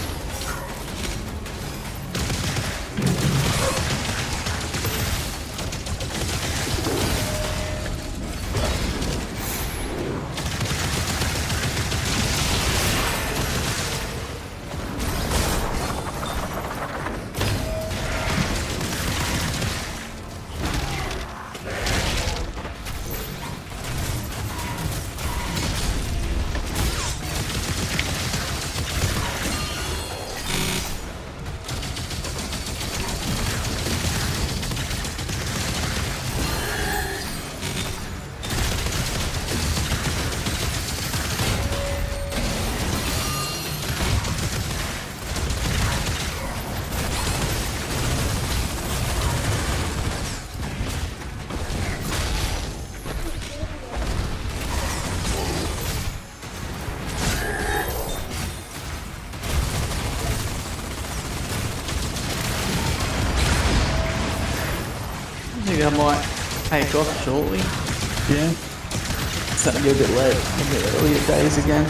I think I might take off shortly. Yeah. Starting to get a bit late. A bit earlier days again.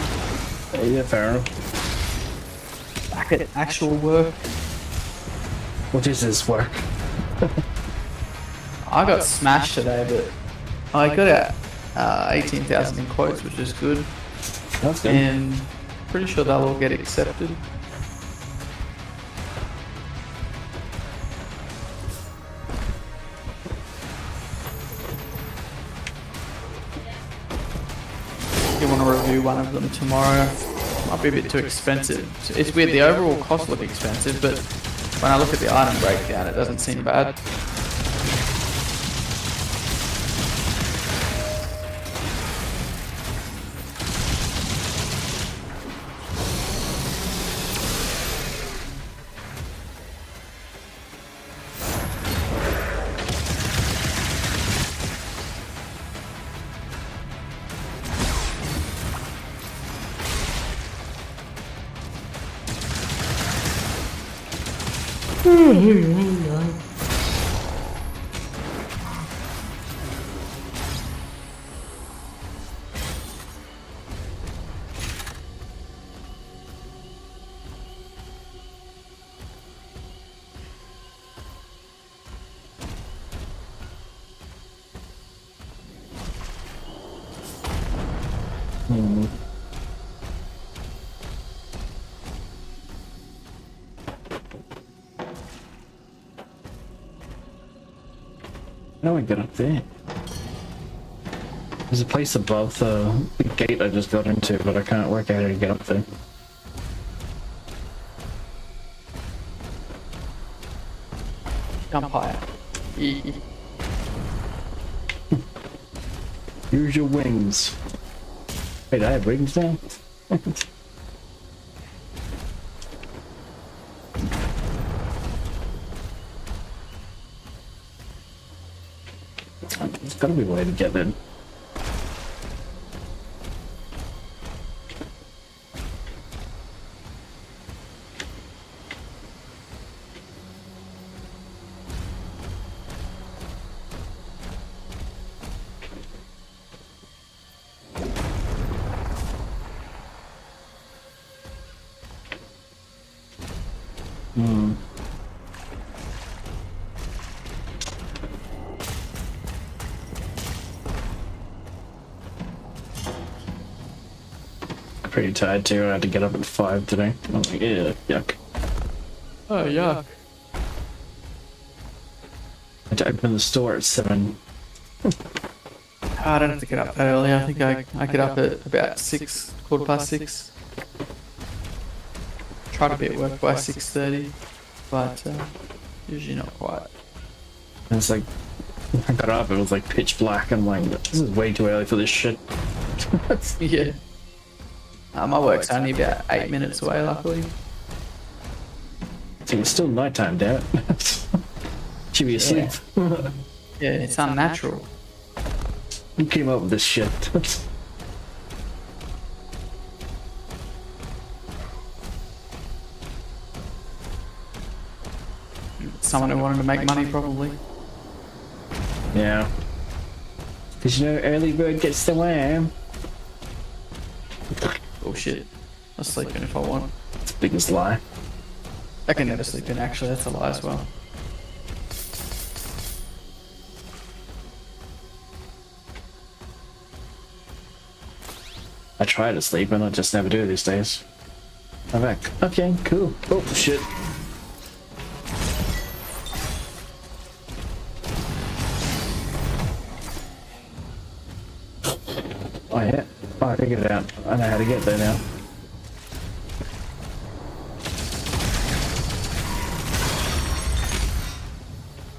Yeah, fair enough. Back at actual work. What is this work? I got smashed today, but I got 18,000 in quotes, which is good. That's good. And pretty sure they'll all get accepted. You want to review one of them tomorrow? Might be a bit too expensive. It's weird, the overall costs look expensive, but when I look at the item breakdown, it doesn't seem bad. How do I get up there? There's a place above the gate I just got into, but I can't work out how to get up there. Jump higher. Use your wings. Wait, I have wings now? There's gotta be a way to get in. Pretty tired too. I had to get up at 5 today. I was like, yeah, yuck. Oh, yuck. I had to open the store at 7. I don't have to get up that early. I think I get up at about 6, 6:15. Try to be at work by 6:30, but usually not quite. And it's like, I got up, it was like pitch black. I'm like, this is way too early for this shit. Yeah. My work's only about 8 minutes away, luckily. So it's still nighttime, damn it. Should be asleep. Yeah, it's unnatural. Who came up with this shit? Someone who wanted to make money, probably. Yeah. Because you know, early bird gets the worm. Bullshit. I'll sleep in if I want. It's the biggest lie. I can never sleep in, actually. That's a lie as well. I try to sleep and I just never do these days. I'm back. Okay, cool. Oh, shit. Oh, yeah. Oh, I figured it out. I know how to get there now.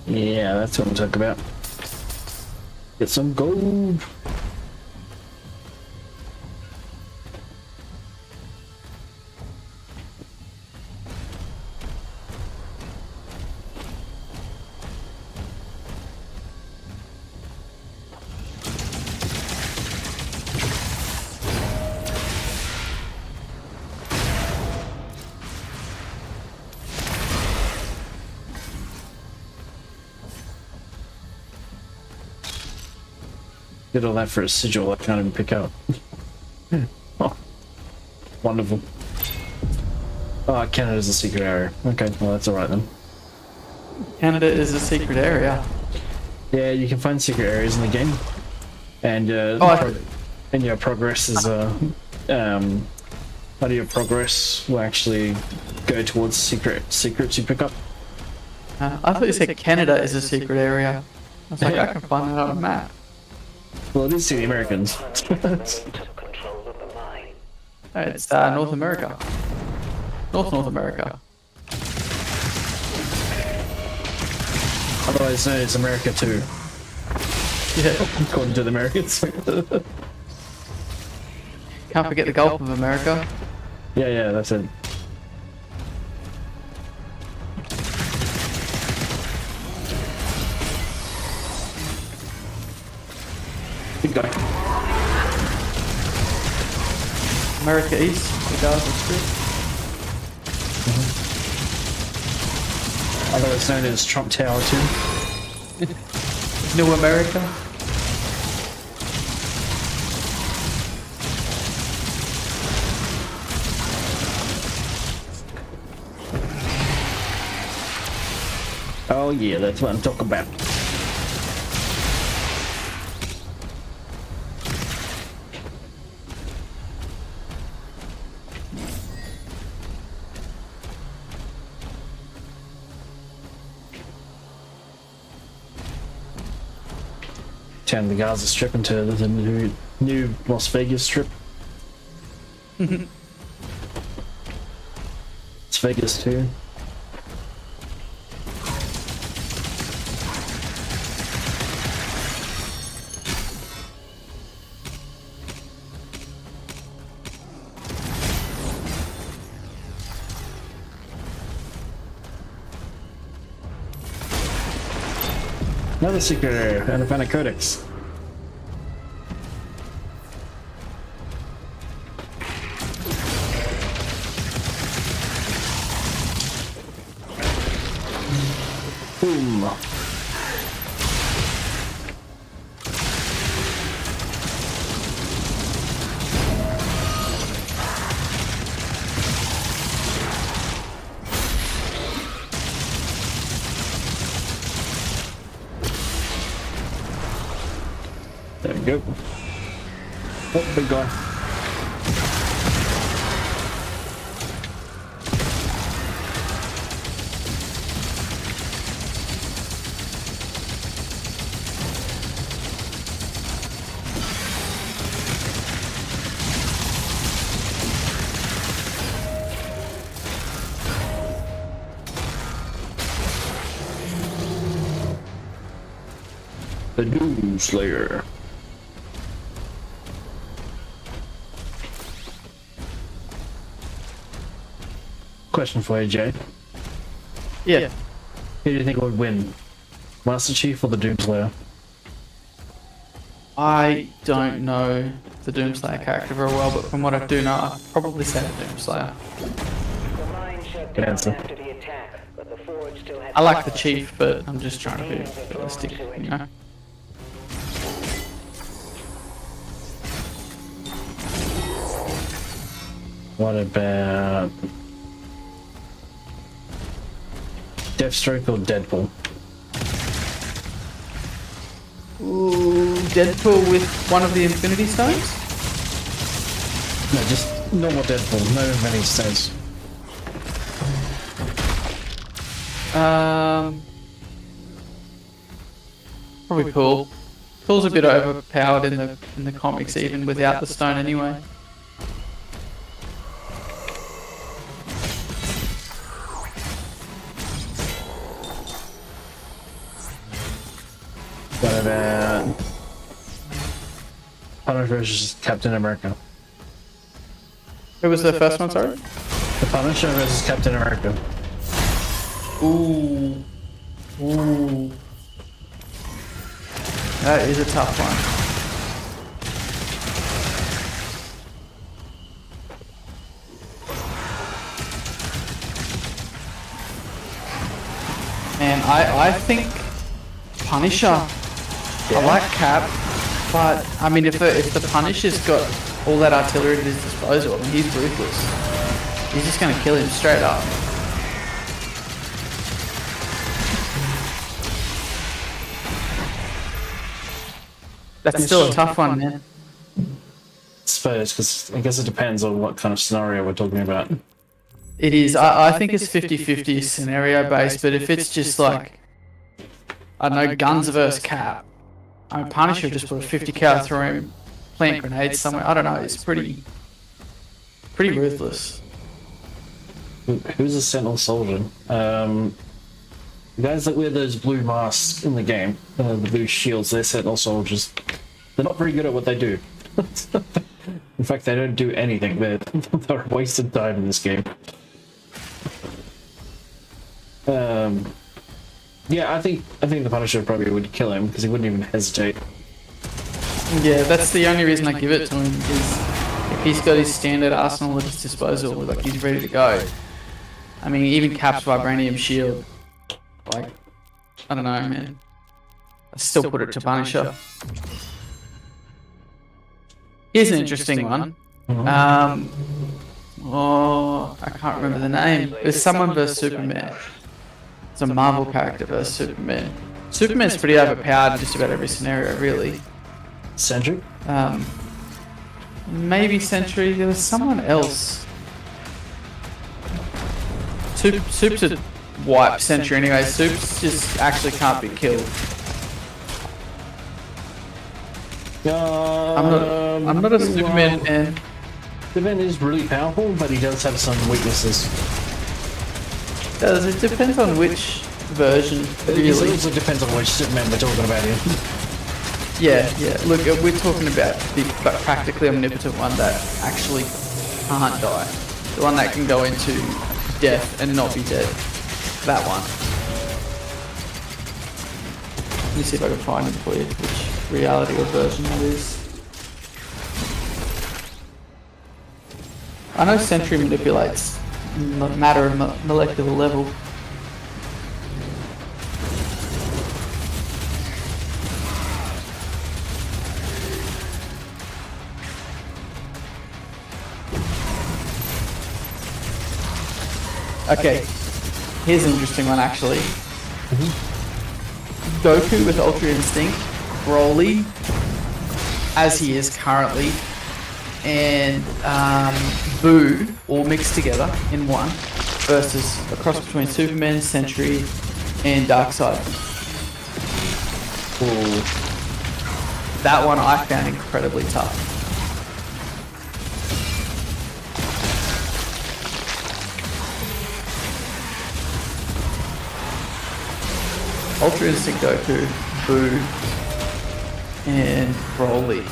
Yeah, that's what I'm talking about. Get some gold. Did all that for a sigil I can't even pick up. Oh, wonderful. Oh, Canada's a secret area. Okay, well that's alright then. Canada is a secret area. Yeah, you can find secret areas in the game. And and your progress is part of your progress will actually go towards secrets you pick up. I thought you said Canada is a secret area. I was like, I can find that on a map. Well, it is to the Americans. Took control of the mine. It's North America. North America. Otherwise known as America too, Yeah. according to the Americans. Can't forget the Gulf of America. Yeah, that's it. Good guy. America East, the Gaza Strip. Otherwise known as Trump Tower too. New America. Oh yeah, that's what I'm talking about. Turn the Gaza Strip into the new Las Vegas Strip. It's Vegas too. Another secret area and a fan of codex. Boom. There we go. Oh, big guy. The Doom Slayer. Question for you, Jay. Yeah. Who do you think would win? Master Chief or the Doomslayer? I don't know the Doomslayer character very well, but from what I do know, I'd probably say the Doomslayer. The mine shut Good down answer. after the attack, but the forge still had I like the power. Chief, but I'm just trying to be realistic, you know? What about Deathstroke or Deadpool? Ooh, Deadpool with one of the Infinity Stones? No, just normal Deadpool, no many stones. Probably Pool. Pool's a bit overpowered in the comics, even without the stone anyway. What about Punisher versus Captain America? Who was the first one, sorry? The Punisher versus Captain America. Ooh. Ooh. That is a tough one. And I think Punisher. I like Cap, but I mean if the Punisher's got all that artillery at his disposal, I mean, he's ruthless. He's just gonna kill him straight up. That's still a tough one, man. I suppose, because I guess it depends on what kind of scenario we're talking about. It is. I think it's 50-50 scenario based, but if it's just like, I don't know, guns versus Cap, I mean, Punisher just put a 50 cal through him, plant grenades somewhere. I don't know. It's pretty ruthless. Who's a Sentinel Soldier? The guys that wear those blue masks in the game, the blue shields, they're Sentinel Soldiers. They're not very good at what they do. In fact, they don't do anything. They're a waste of time in this game. Yeah, I think the Punisher probably would kill him because he wouldn't even hesitate. Yeah, that's the only reason I give it to him is if he's got his standard arsenal at his disposal, like he's ready to go. I mean, even Cap's vibranium shield, like, I don't know, man. I still put it to Punisher. Here's an interesting one. Oh, I can't remember the name. There's someone versus Superman. It's a Marvel character versus Superman. Superman's pretty overpowered in just about every scenario, really. Sentry? Maybe Sentry. There was someone else. Soup's a wipe Sentry anyway. Soups just actually can't be killed. I'm not a Superman fan. Superman is really powerful, but he does have some weaknesses. It depends on which version, It really. also depends on which Superman we're talking about here. Yeah. Look, we're talking about the practically omnipotent one that actually can't die. The one that can go into death and not be dead. That one. Let me see if I can find it for you, which reality or version that is. I know Sentry manipulates matter at molecular level. Okay, here's an interesting one actually. Goku with Ultra Instinct, Broly, as he is currently, and Boo all mixed together in one, versus a cross between Superman, Sentry, and Darkseid. Ooh. That one I found incredibly tough. Ultra Instinct Goku, Boo, and Broly.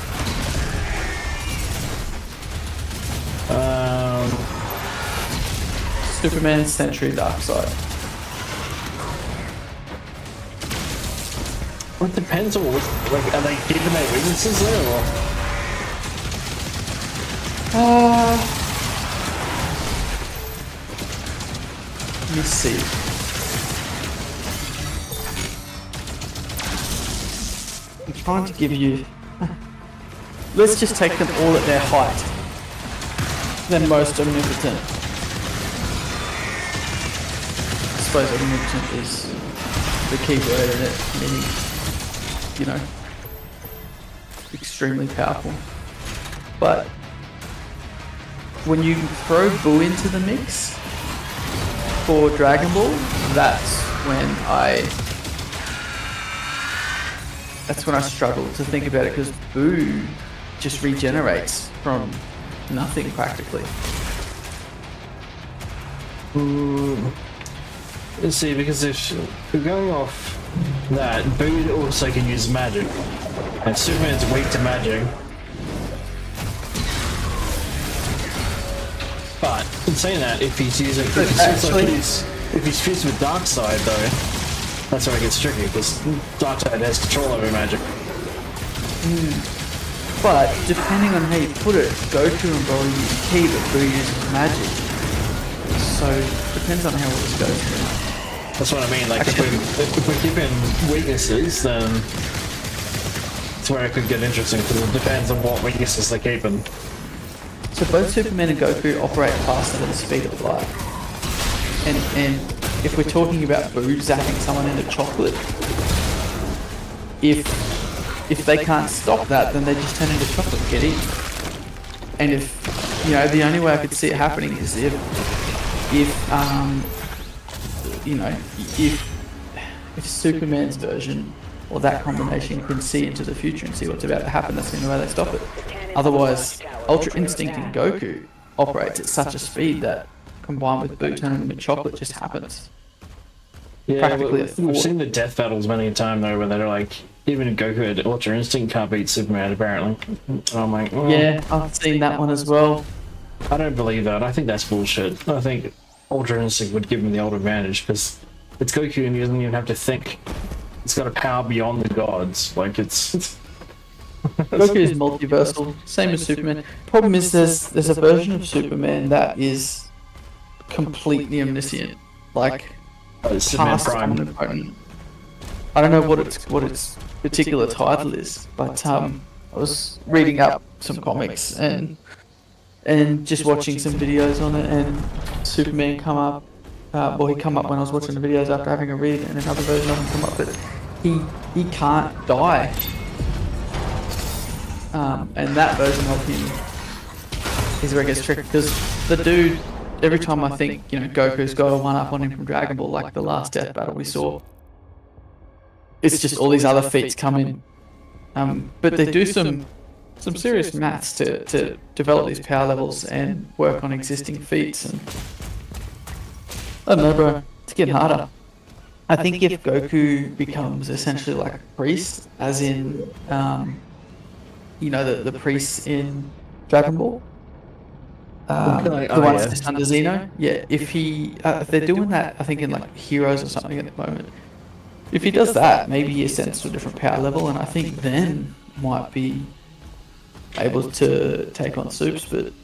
Superman, Sentry, Darkseid. Well, it depends on what, like, are they keeping their weaknesses there, or? Let me see. I'm trying to give you... Let's just take them all at their height. Then most omnipotent. I suppose omnipotent is the key word in it, meaning, you know, extremely powerful. But when you throw Boo into the mix for Dragon Ball, that's when I struggle to think about it, because Boo just regenerates from nothing practically. Let's see, because if we're going off that, Boo also can use magic, and Superman's weak to magic. But in saying that, if he's using, if he's fused with Darkseid though, that's where it gets tricky, because Darkseid has control over magic. But depending on how you put it, Goku and Broly use ki, but Boo uses magic. So depends on how all this goes. That's what I mean. Like if we're keeping weaknesses, then it's where it could get interesting, because it depends on what weaknesses they're keeping. So both Superman and Goku operate faster than the speed of light. And if we're talking about Boo zapping someone into chocolate, if they can't stop that, then they just turn into chocolate and get in. And if, you know, the only way I could see it happening is if Superman's version or that combination can see into the future and see what's about to happen, that's the only way they stop it. Otherwise, Ultra Instinct in Goku operates at such a speed that combined with Boo turning into chocolate just happens. Yeah, Practically we've seen the death battles many a time though, where they're like, even Goku at Ultra Instinct can't beat Superman apparently. And I'm like, oh, Yeah, I've seen that one as well. I don't believe that. I think that's bullshit. I think Ultra Instinct would give him the old advantage, because it's Goku and he doesn't even have to think. It's got a power beyond the gods. Like it's Goku is multiversal, same as Superman. Problem is there's a version of Superman that is completely omniscient, like Superman past Prime. omnipotent. I don't know what its particular title is, but I was reading up some comics and just watching some videos on it, and Superman come up. Well, he come up when I was watching the videos after having a read, and another version of him come up, but he can't die. And that version of him is where it gets tricky, because the dude, every time I think, you know, Goku's got a one-up on him from Dragon Ball, like the last death battle we saw, it's just all these other feats come in But they do some serious maths to develop these power levels and work on existing feats. And I don't know, bro. It's getting harder. I think if Goku becomes essentially like a priest, as in, you know, the priests in Dragon Ball, the ones just under Xeno, yeah. If they're doing that, I think in like Heroes or something at the moment. If he does that, maybe he ascends to a different power level, and I think then might be able to take on Supes. But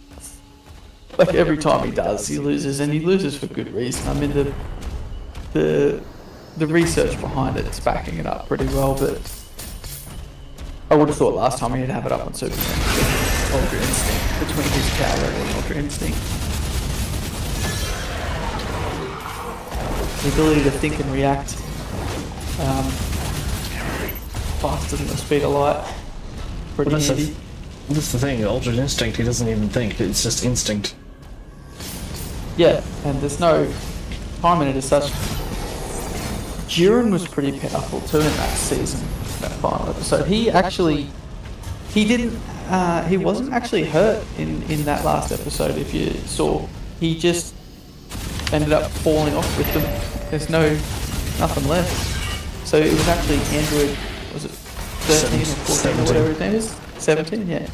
like every time he does, he loses, and he loses for good reason. I mean, the research behind it's backing it up pretty well, but I would have thought last time he'd have it up on Superman. Ultra Instinct, between his power level and Ultra Instinct. The ability to think and react faster than the speed of light. Pretty handy. That's the thing, Ultra Instinct, he doesn't even think, it's just instinct. Yeah, and there's no time in it as such. Jiren was pretty powerful too in that season, that final episode. He wasn't actually hurt in that last episode, if you saw. He just ended up falling off with them. There's nothing left. So it was actually Android, was it 13 or 14 or whatever his name is? 17, yeah.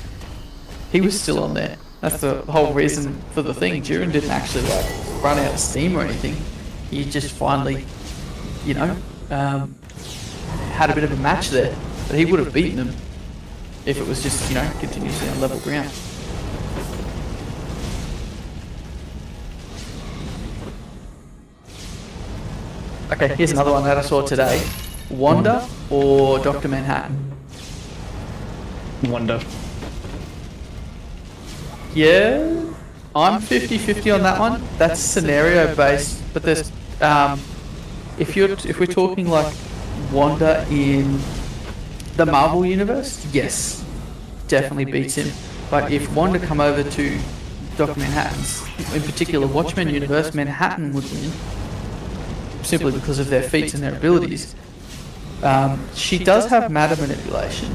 He was still on there. That's the whole reason for the thing. Jiren didn't actually like run out of steam or anything. He just finally, you know, had a bit of a match there. But he would have beaten him if it was just, you know, continuously on level ground. Okay, here's another one that I saw today. Wanda or Dr. Manhattan? Wonder. Yeah, I'm 50-50 on that one. That's scenario based, but there's if we're talking like Wanda in the Marvel universe, yes, definitely beats him. But if Wanda come over to Dr. Manhattan's, in particular Watchmen universe, Manhattan would win simply because of their feats and their abilities. She does have matter manipulation,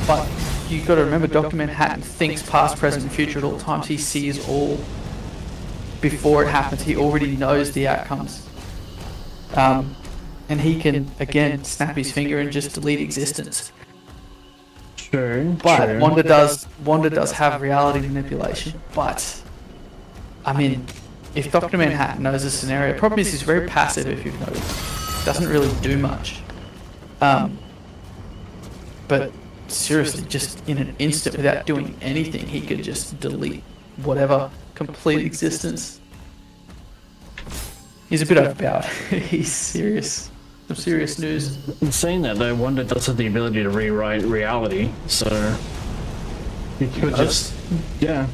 but you've got to remember Dr. Manhattan thinks past, present, and future at all times. He sees all before it happens. He already knows the outcomes. And he can, again, snap his finger and just delete existence. True. But Wanda does have reality manipulation. But, I mean, if Dr. Manhattan knows a scenario, the problem is he's very passive, if you've noticed. Doesn't really do much. But seriously, just in an instant, without doing anything, he could just delete whatever, complete existence. He's a bit overpowered. He's serious. Some serious news. In saying that though, Wanda does have the ability to rewrite reality, so you could just, yeah.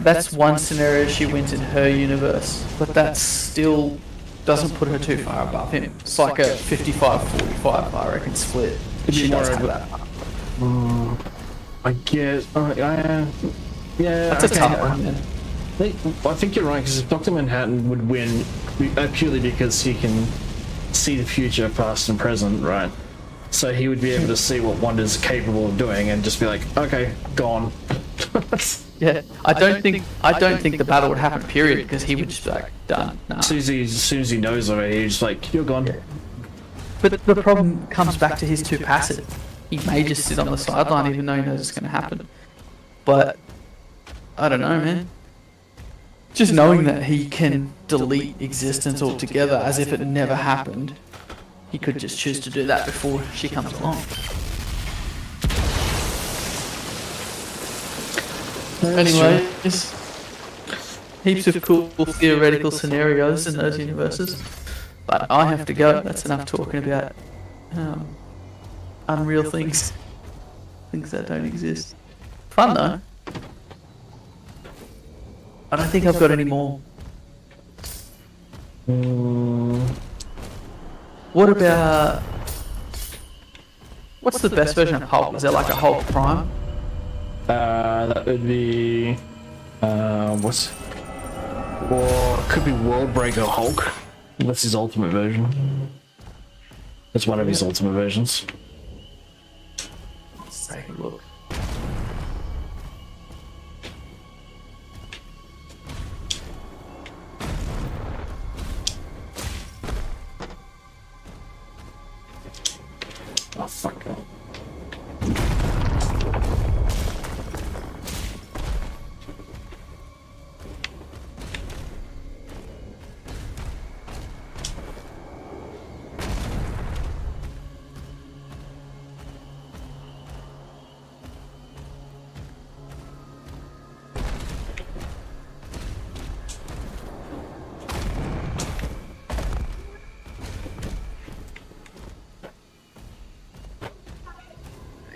That's one scenario she wins in her universe, but that still doesn't put her too far above him. It's like a 55-45, I reckon, split. She does have that. I guess, yeah. That's a tough one, man. I think you're right, because if Dr. Manhattan would win purely because he can see the future, past and present, right? So he would be able to see what Wanda's capable of doing and just be like, okay, gone. Yeah, I don't think the battle would happen, period, because he would just be like, done. Nah. As soon as he knows already, he's just like, you're gone. Yeah. But the problem comes back to he's too passive. He may just sit on the sideline even though he knows it's going to happen. But, I don't know, man. Just knowing that he can delete existence altogether as if it never happened, he could just choose to do that before she comes along. Anyways, heaps of cool theoretical scenarios in those universes. But I have to go. That's enough talking about unreal things. Things that don't exist. Fun though. I don't think I've got any more. What about... What's the best version of Hulk? Is there like a Hulk Prime? That would be... what's... Or could be World Breaker Hulk. That's his ultimate version. That's one of his ultimate versions. fuck.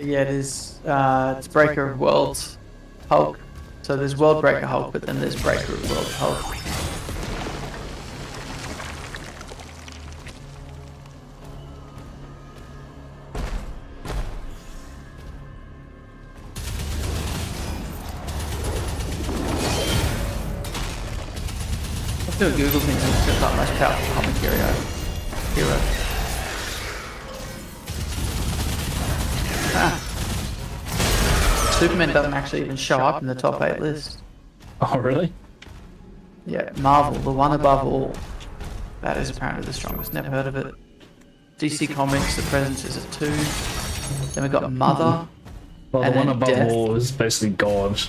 Yeah, it is. It's Breaker of Worlds Hulk. So there's World Breaker Hulk, but then there's Breaker of Worlds Hulk. Let's do a Google thing and look at that most powerful comic hero. Superman doesn't actually even show up in the top 8 list. Oh, really? Yeah, Marvel, the one above all. That is apparently the strongest. Never heard of it. DC Comics, the presence is at 2. Then we've got Mother. Well, the and one then above Death. all is basically God.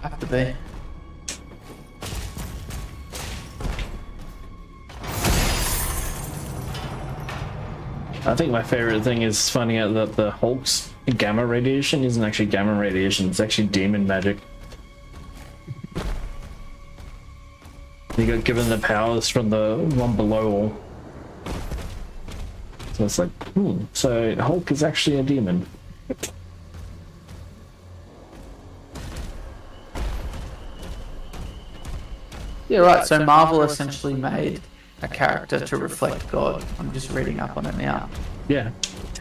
Have to be. I think my favorite thing is finding out that the Hulk's gamma radiation isn't actually gamma radiation, it's actually demon magic. He got given the powers from the one below all. So it's like, so Hulk is actually a demon. Yeah, right. So Marvel essentially made a character to reflect God. I'm just reading up on it now. Yeah.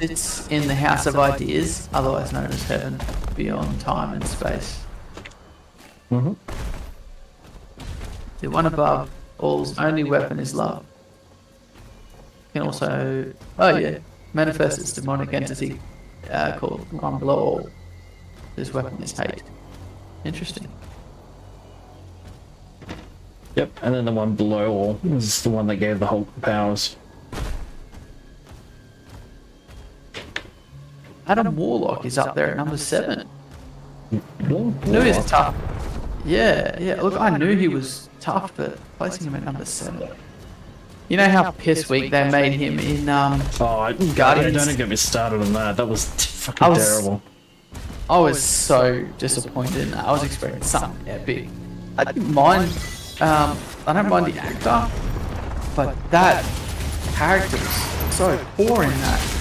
It's in the House of Ideas, otherwise known as Heaven, beyond time and space. Mm-hmm. The one above all's only weapon is love. Can also, manifest its demonic entity called the one below all. His weapon is hate. Interesting. Yep, and then the one below all is the one that gave the Hulk the powers. Adam Warlock is up there at number 7. Really? Knew he was tough. Yeah. Look, I knew he was tough, but placing him at number 7. You know how piss weak they made him in Guardians? Don't get me started on that. That was fucking terrible. I was so disappointed in that. I was expecting something epic. I didn't mind. I don't mind the actor, but that character was so poor in that.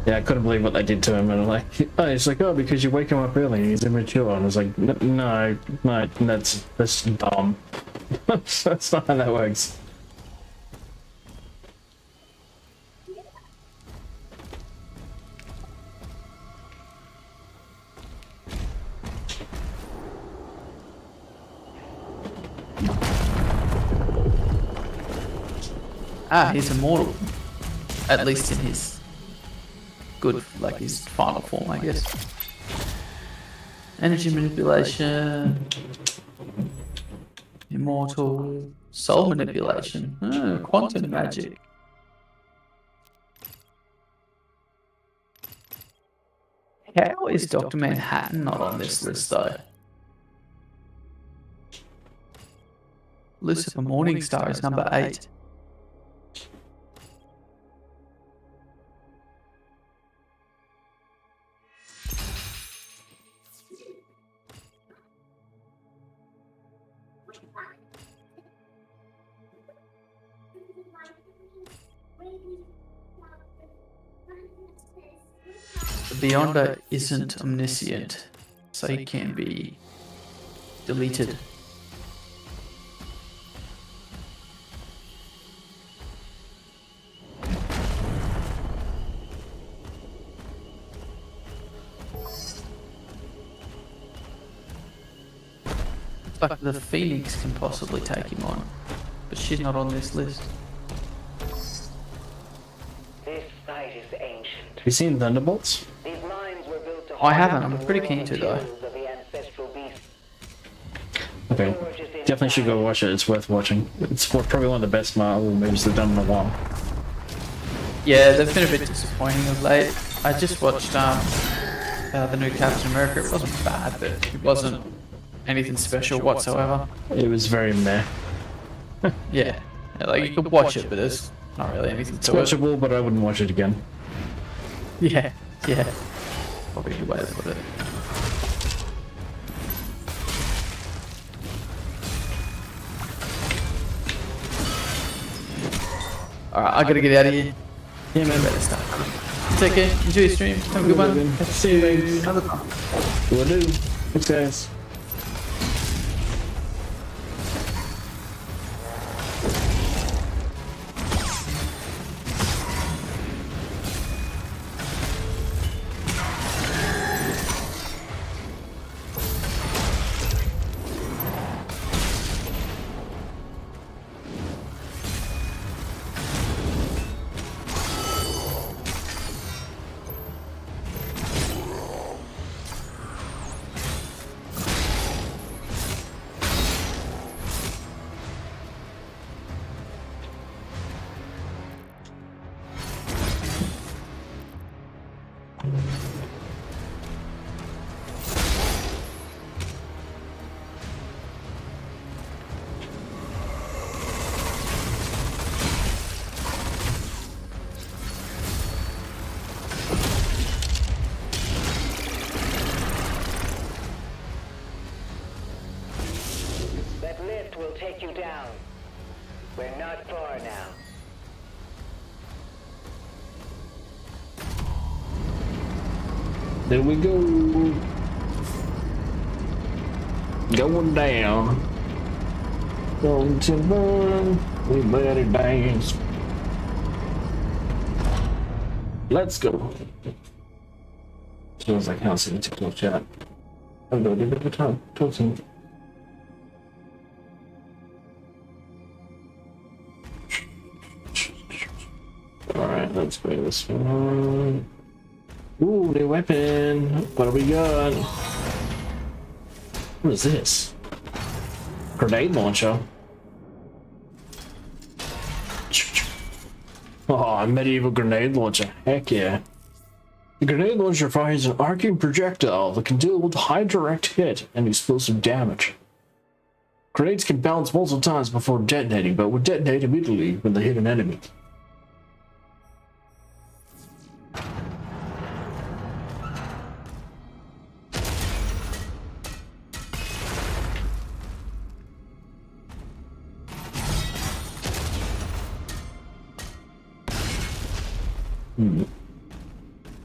Yeah, I couldn't believe what they did to him, and I'm like, it's like, because you wake him up early and he's immature, and I was like, no, that's dumb. That's not how that works. He's immortal. At least in his good, like his final form, I guess. Energy manipulation. Immortal. Soul manipulation. Quantum magic. How is Dr. Manhattan not on this list, though? Lucifer Morningstar is number 8. The Beyonder isn't omniscient, so he can be deleted. But the Phoenix can possibly take him on, but she's not on this list. This site is ancient. Have you seen Thunderbolts? These mines were built to I haven't, hold I'm pretty keen to, though. materials of the ancestral beast. Like, Okay. Definitely should go watch it. It's worth watching. It's probably one of the best Marvel movies they've done in a while. Yeah, they've been a bit disappointing of late. I just watched the new Captain America. It wasn't bad, but it wasn't anything special whatsoever. It was very meh. Yeah, like you could watch it, but there's not really anything It's to it. watchable, but I wouldn't watch it again. Yeah, yeah. Probably a good way to put it. Alright, I gotta get out of here. Yeah, man. Better start. Take care. Enjoy your stream. Have a good one. See you, mate. Another time. Will do. Thanks, guys. That lift will take you down. We're not far now. There we go. Going down. Going to burn. We better dance. Let's go. Feels like I see TikTok chat. I'm going to give it a time. Talking. Alright, let's go this one. Ooh, new weapon. What do we got? What is this? Grenade launcher. Oh, a medieval grenade launcher. Heck yeah. The grenade launcher fires an arcing projectile that can deal with high direct hit and explosive damage. Grenades can bounce multiple times before detonating, but will detonate immediately when they hit an enemy.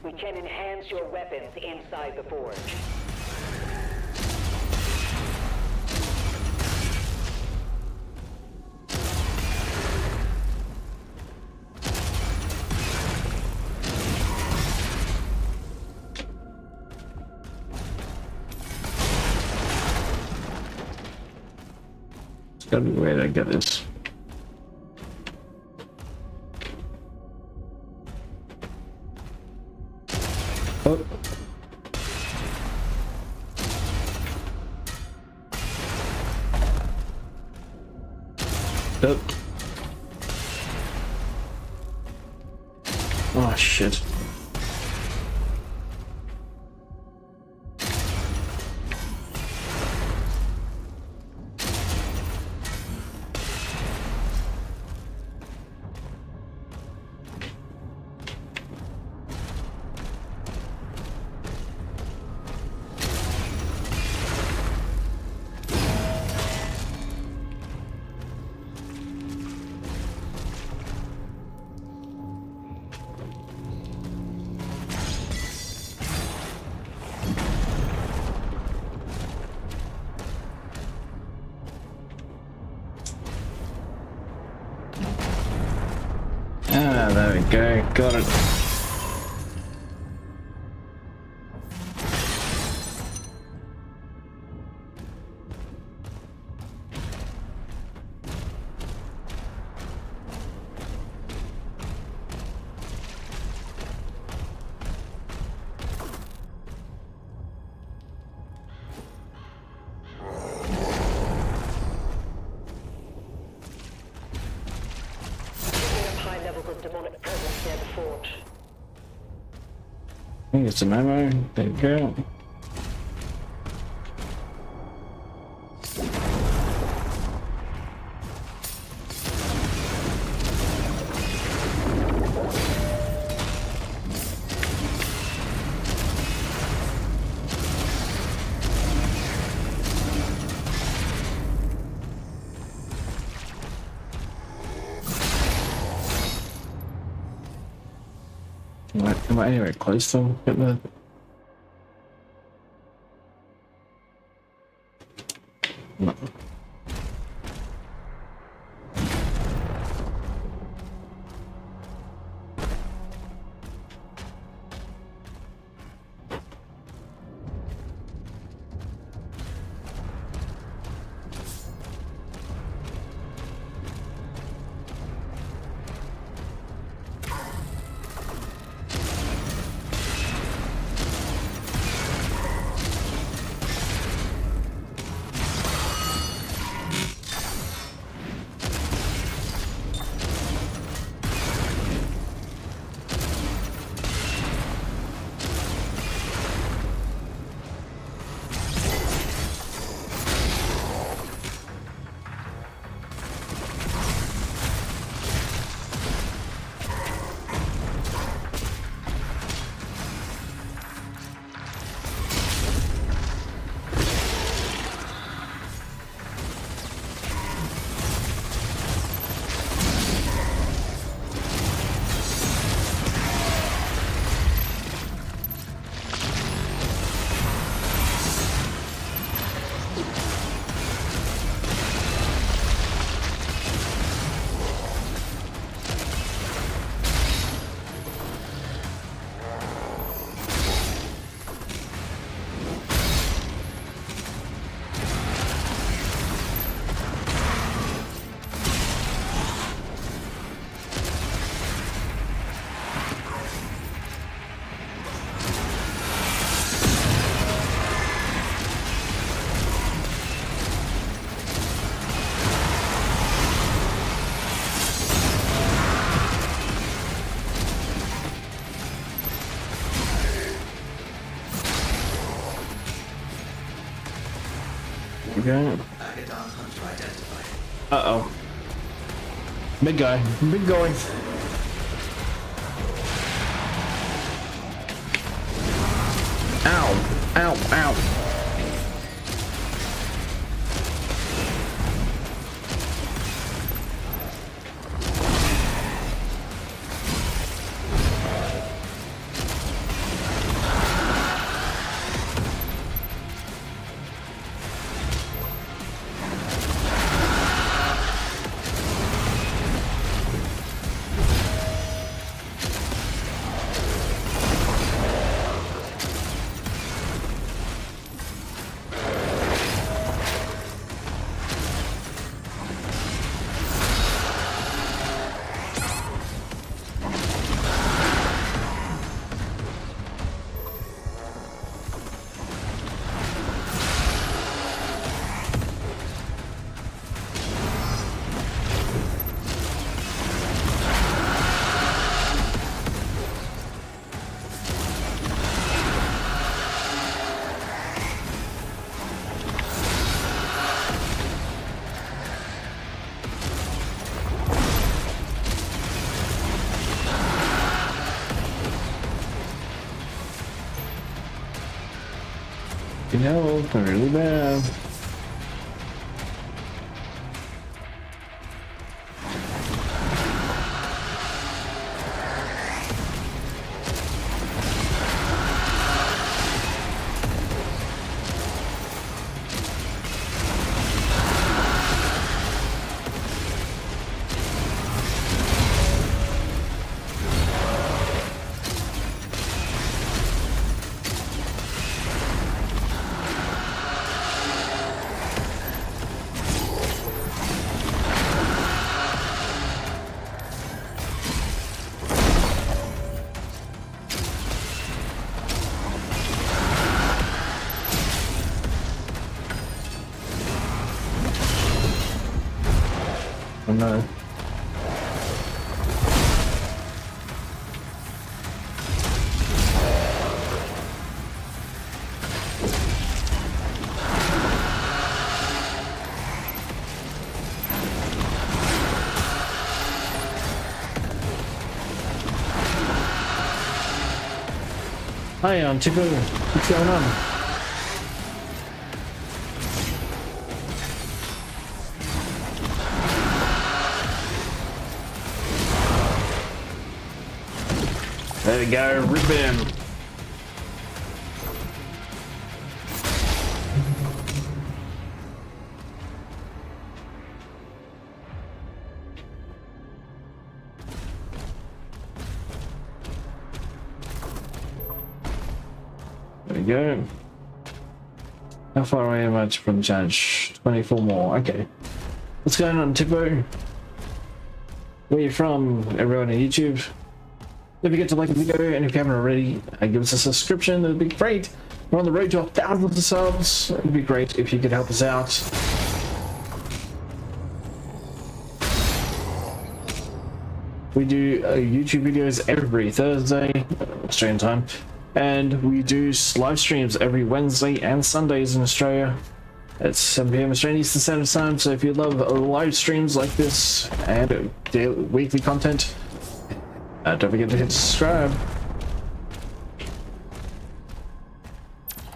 We can enhance your weapons inside the forge. There's gotta be a way to get this. Oh. Oh. Oh shit. Ah, there we go. Got it. think it's a memo. There you go. Am I anywhere close to get the? No. Okay. Uh-oh. Big guy. Big guy. Ow. Ow. Ow. You know, really bad. Oh no. Hi, Tipu. What's going on? There we go, rip him. There we go. How far away am I from the challenge? 24 more. Okay. What's going on, Tipo? Where you from, everyone on YouTube? Don't forget to like the video, and if you haven't already, give us a subscription. That'd be great. We're on the road to 1,000 subs. It'd be great if you could help us out. We do YouTube videos every Thursday, Australian time, and we do live streams every Wednesday and Sundays in Australia at 7 PM Australian Eastern Standard Time. So if you love live streams like this and daily, weekly content, don't forget to hit subscribe.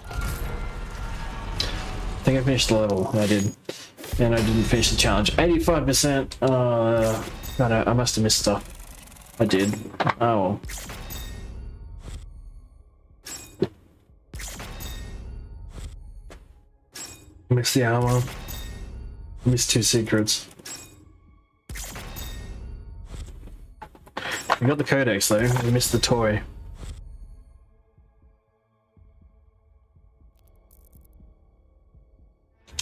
I think I finished the level. I did. And I didn't finish the challenge. 85%. No, I must have missed stuff. I did. Oh well. Missed the armor. Missed 2 secrets. I got the codex though. I missed the toy.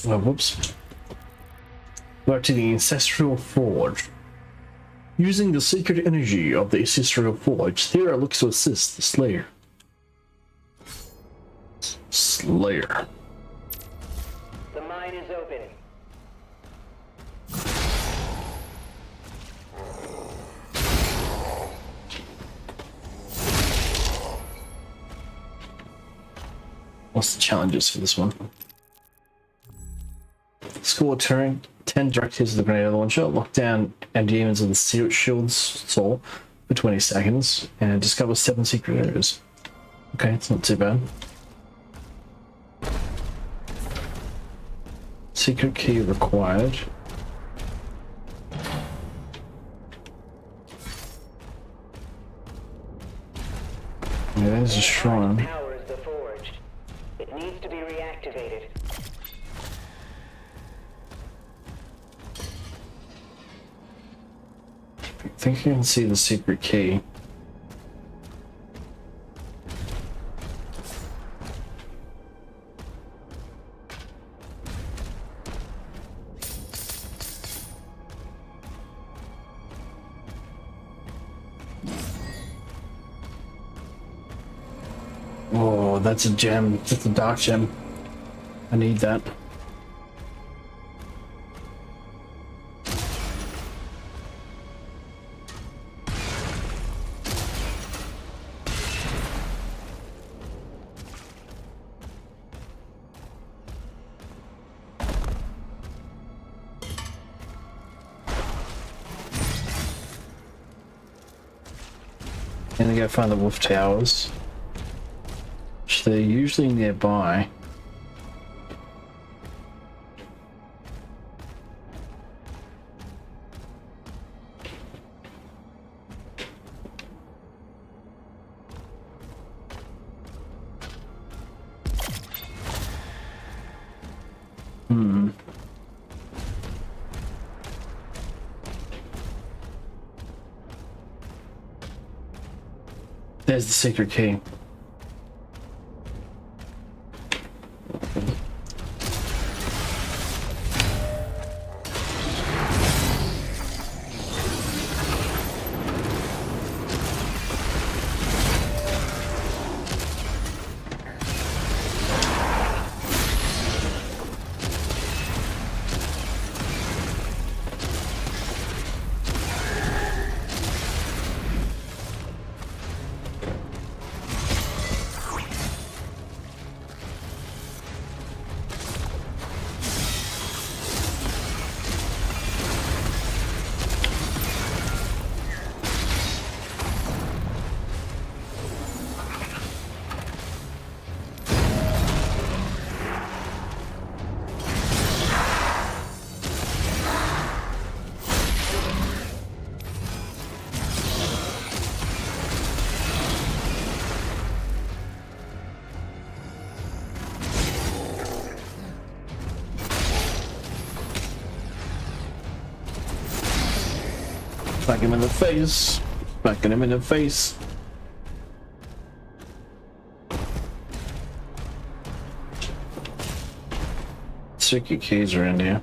Oh, whoops. Back to the Ancestral Forge. Using the secret energy of the Ancestral Forge, Thera looks to assist the Slayer. Slayer. The mine is open. What's the challenges for this one? Score turn 10 direct hits of the grenade of the launcher, lock down and demons of the shield's soul for 20 seconds, and discover 7 secret areas. Okay, it's not too bad. Secret key required. Yeah, there's a shrine. Powers the forge. It needs to be reactivated. I think you can see the secret key. Oh, that's a gem. That's a dark gem. I need that. And I gotta find the wolf towers. Which they're usually nearby. There's the secret key. Smack him in the face. Smacking him in the face. Secret keys around here.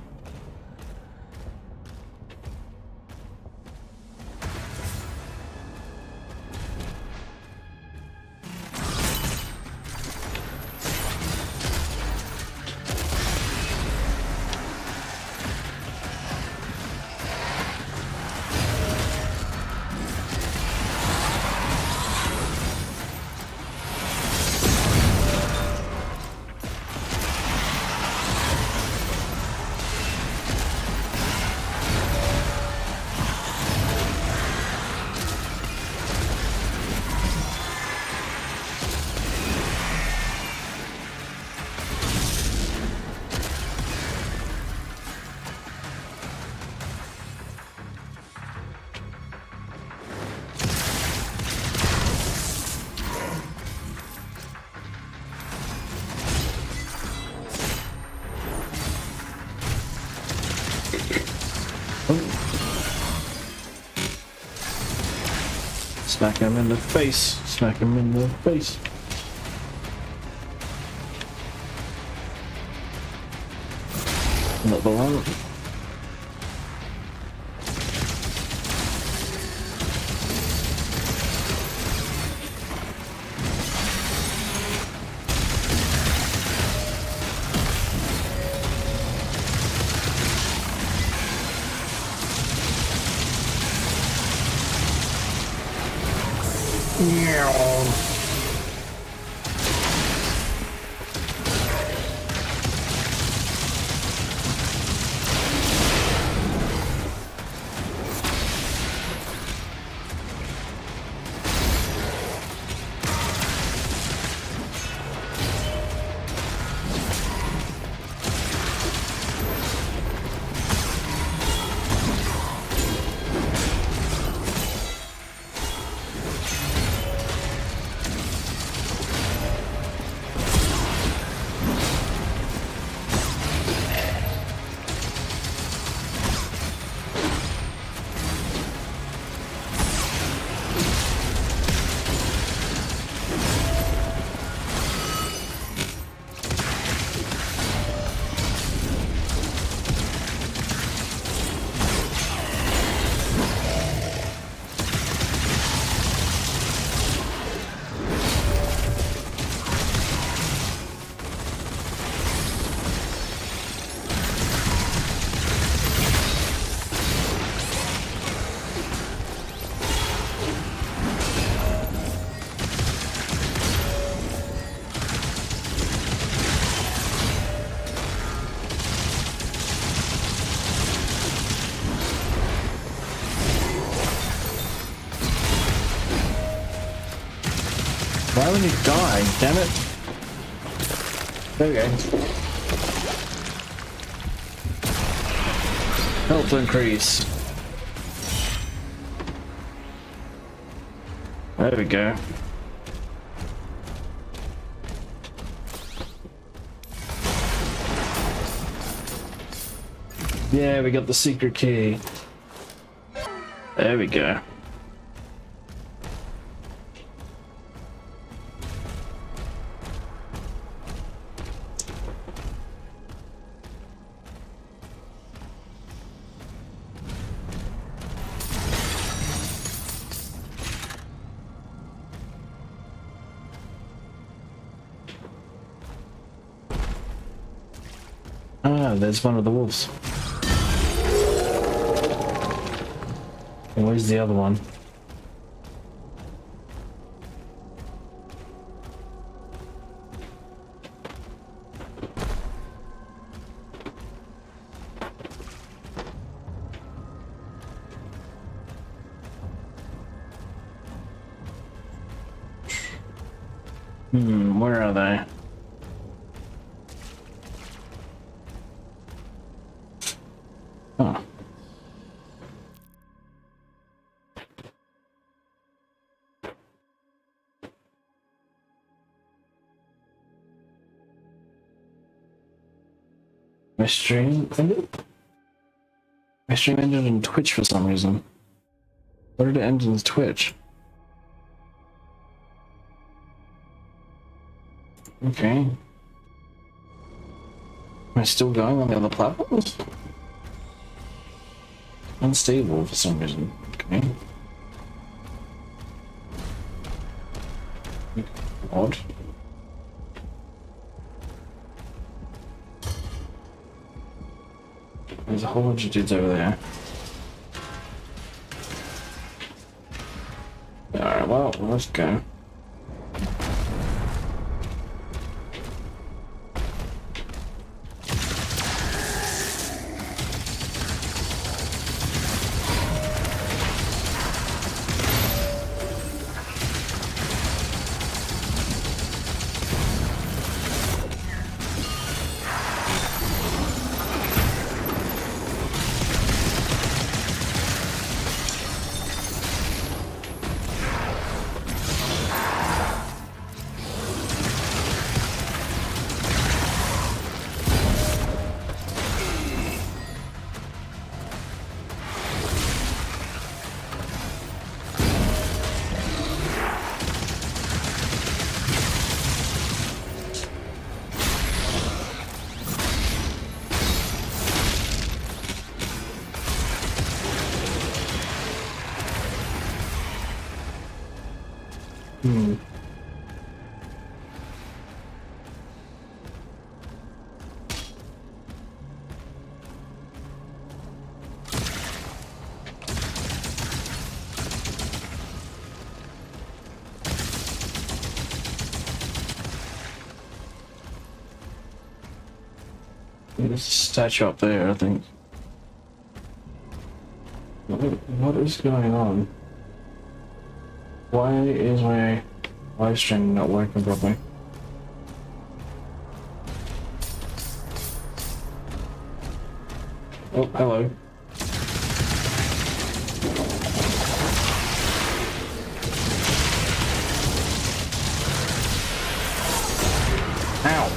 Smack him in the face. Smack him in the face. Another one. Why would he die? Damn it. There we go. Health increase. There we go. Yeah, we got the secret key. There we go. Ah, there's one of the wolves. And where's the other one? Where are they? Oh. My stream ended? My stream ended on Twitch for some reason. What did it end in Twitch? Okay. Am I still going on the other platforms? Unstable for some reason. Okay. Odd. There's a whole bunch of dudes over there. Alright, well, let's go. There's a statue up there, I think. What is going on? Why is my live stream not working properly? Oh, hello. Ow!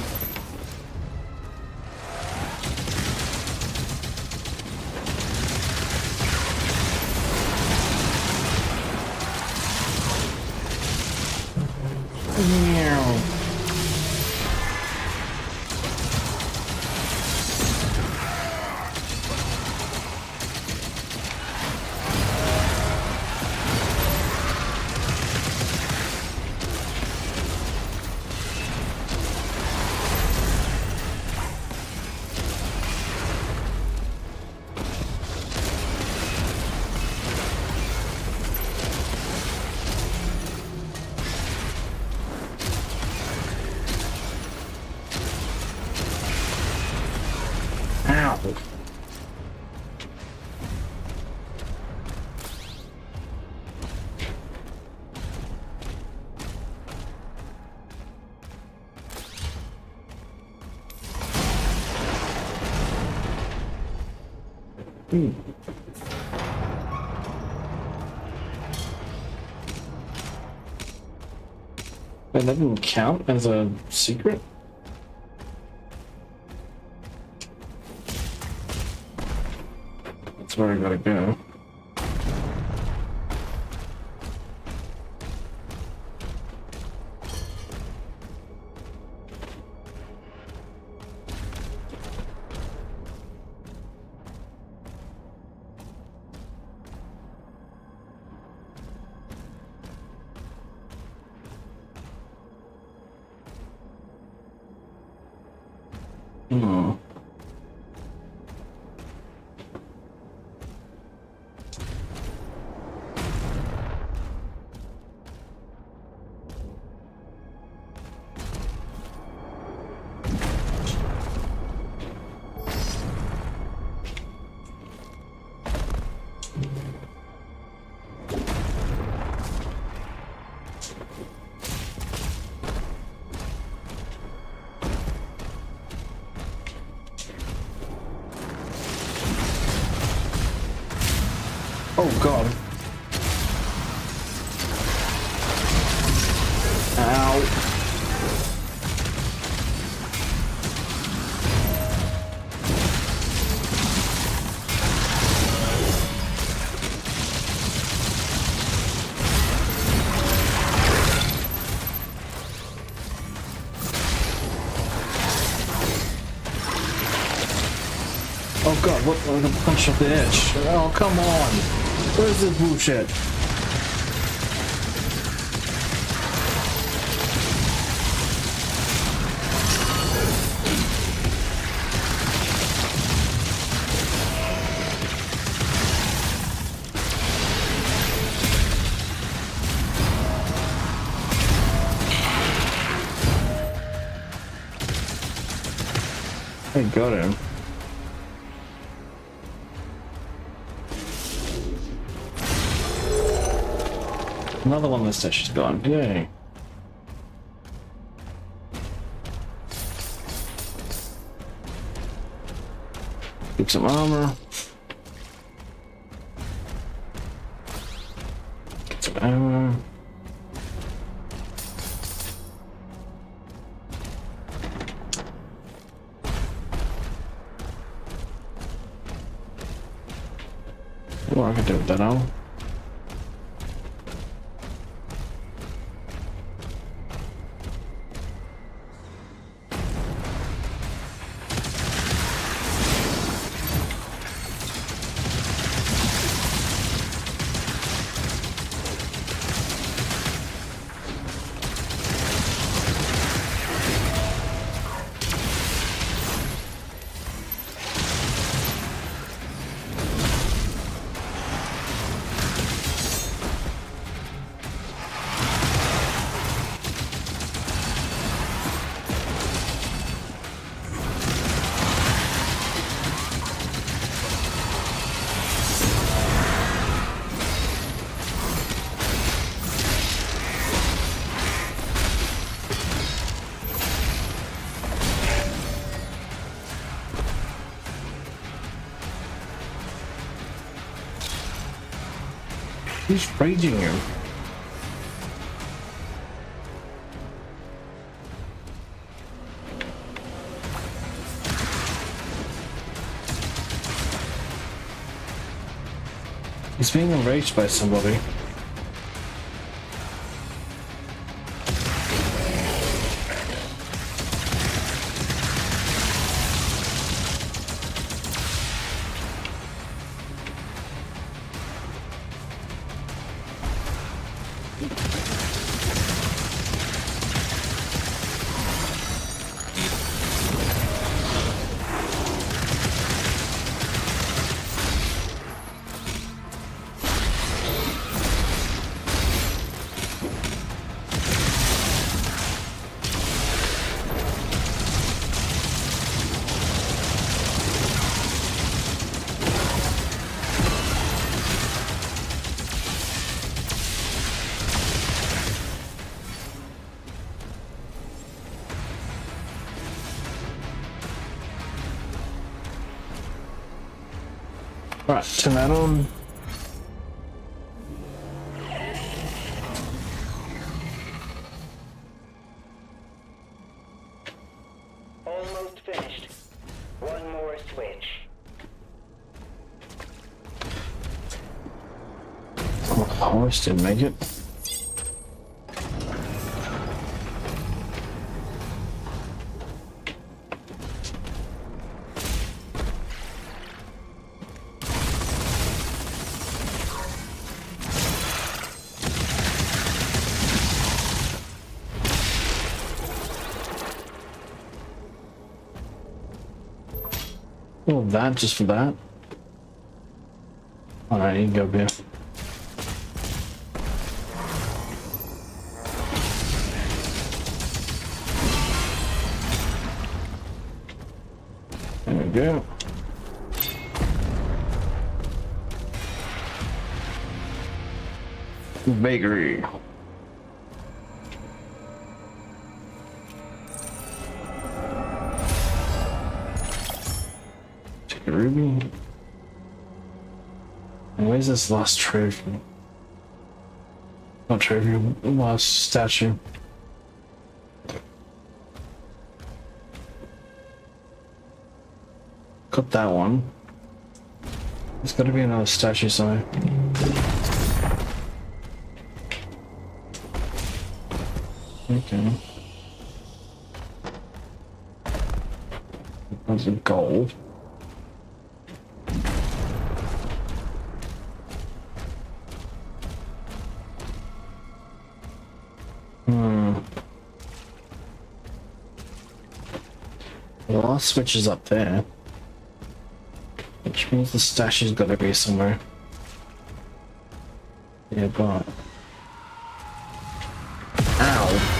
Meow. Ow. Wait, that didn't count as a secret? That's where I gotta go. Hmm. Oh god. Ow. Oh god, what? I'm gonna punch off the edge. Oh, come on. Where's this bullshit? I got him. Another one of the stash is gone. Yay. Get some armor. Get some ammo. What I can do with that now? Who's raging him? He's being enraged by somebody. Right, turn that on. Almost finished. One more switch. Oh, horse didn't make it. Oh, that just for that. Alright, you can go here. There we go. Bakery. Take a ruby. And where's this lost trophy? Not trophy, lost statue. Got that one. There's got to be another statue somewhere. Okay. That's a gold. Oh, switch is up there. Which means the stash has got to be somewhere. Yeah, but... Ow!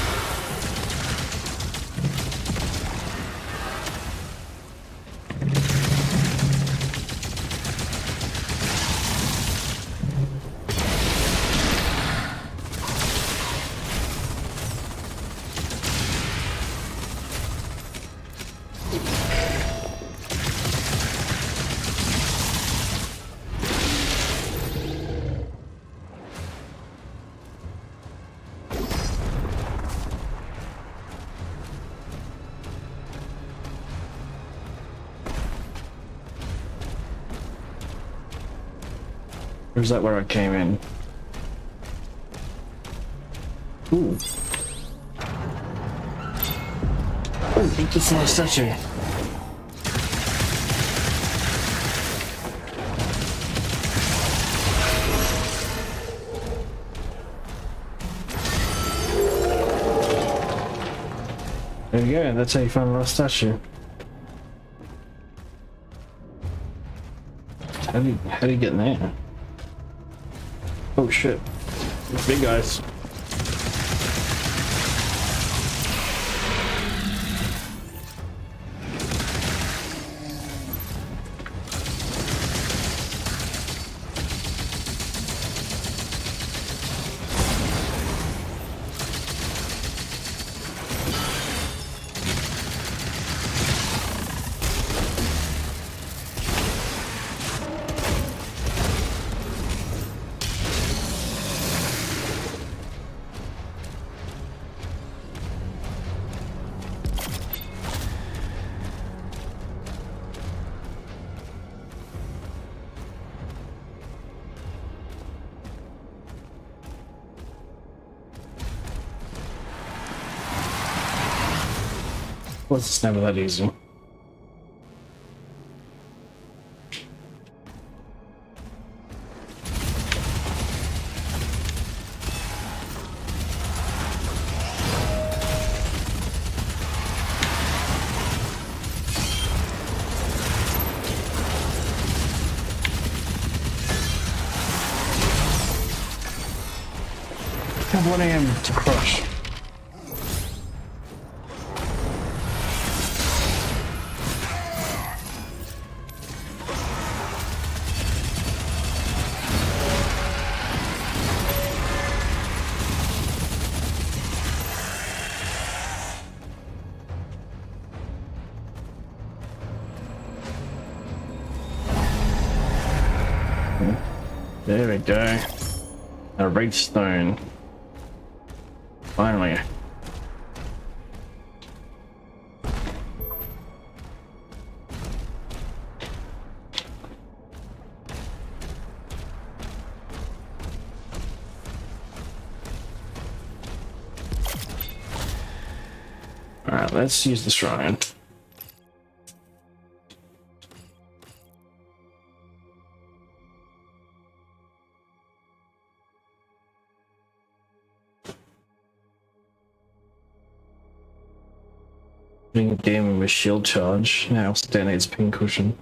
Or is that where I came in? Ooh. Oh, it's not a statue. There you go, that's how you found the last statue. How do you get in there? Oh shit. These big guys. Well, it's never that easy. I want him to crush. There we go. A red stone. Finally. Alright, let's use the shrine. Being a demon with shield charge now detonates pin cushion.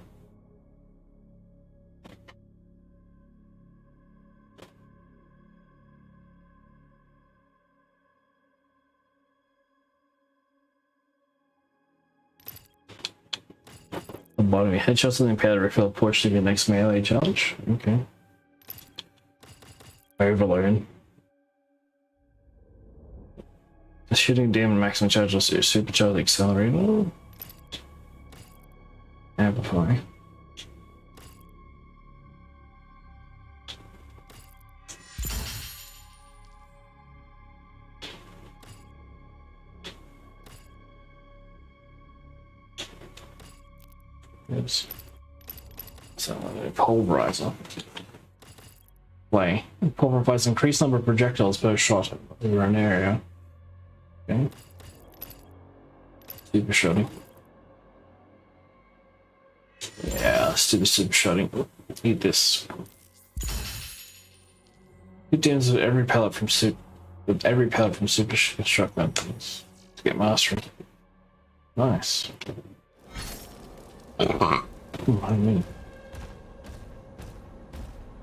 The bottom headshots and impair to refill a portion of your next melee charge. Okay. Overload. The shooting demon maximum charge will supercharge the accelerator. Amplify. Oops. So pulverizer. Play. Pulverize increased number of projectiles per shot over an area. Okay. Super shotting. Yeah, let's do the super shotting. Eat this. It deals with every pellet from super shotgun to get mastery. Nice. I mean,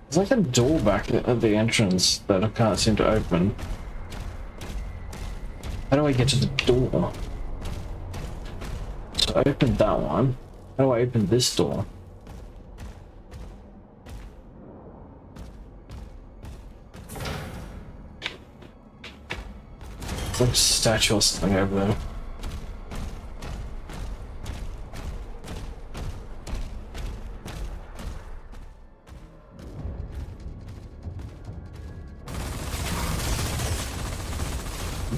there's like a door back at the entrance that I can't seem to open. How do I get to the door? So I opened that one. How do I open this door? It's like a statue or something over there.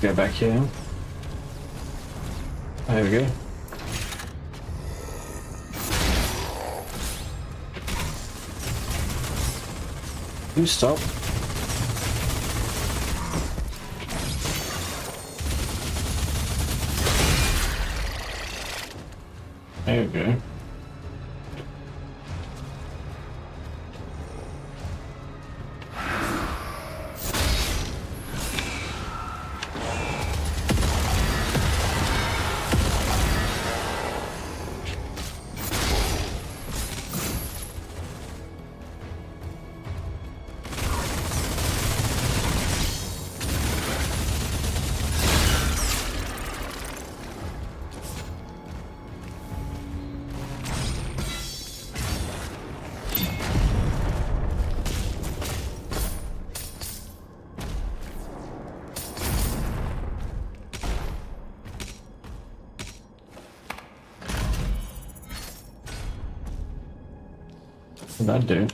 Go back here. There we go. You stop. There we go. What did that do?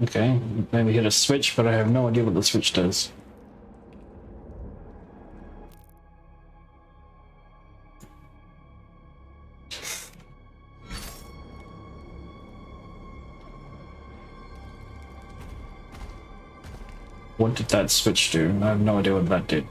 Okay, maybe hit a switch, but I have no idea what the switch does. What did that switch do? I have no idea what that did.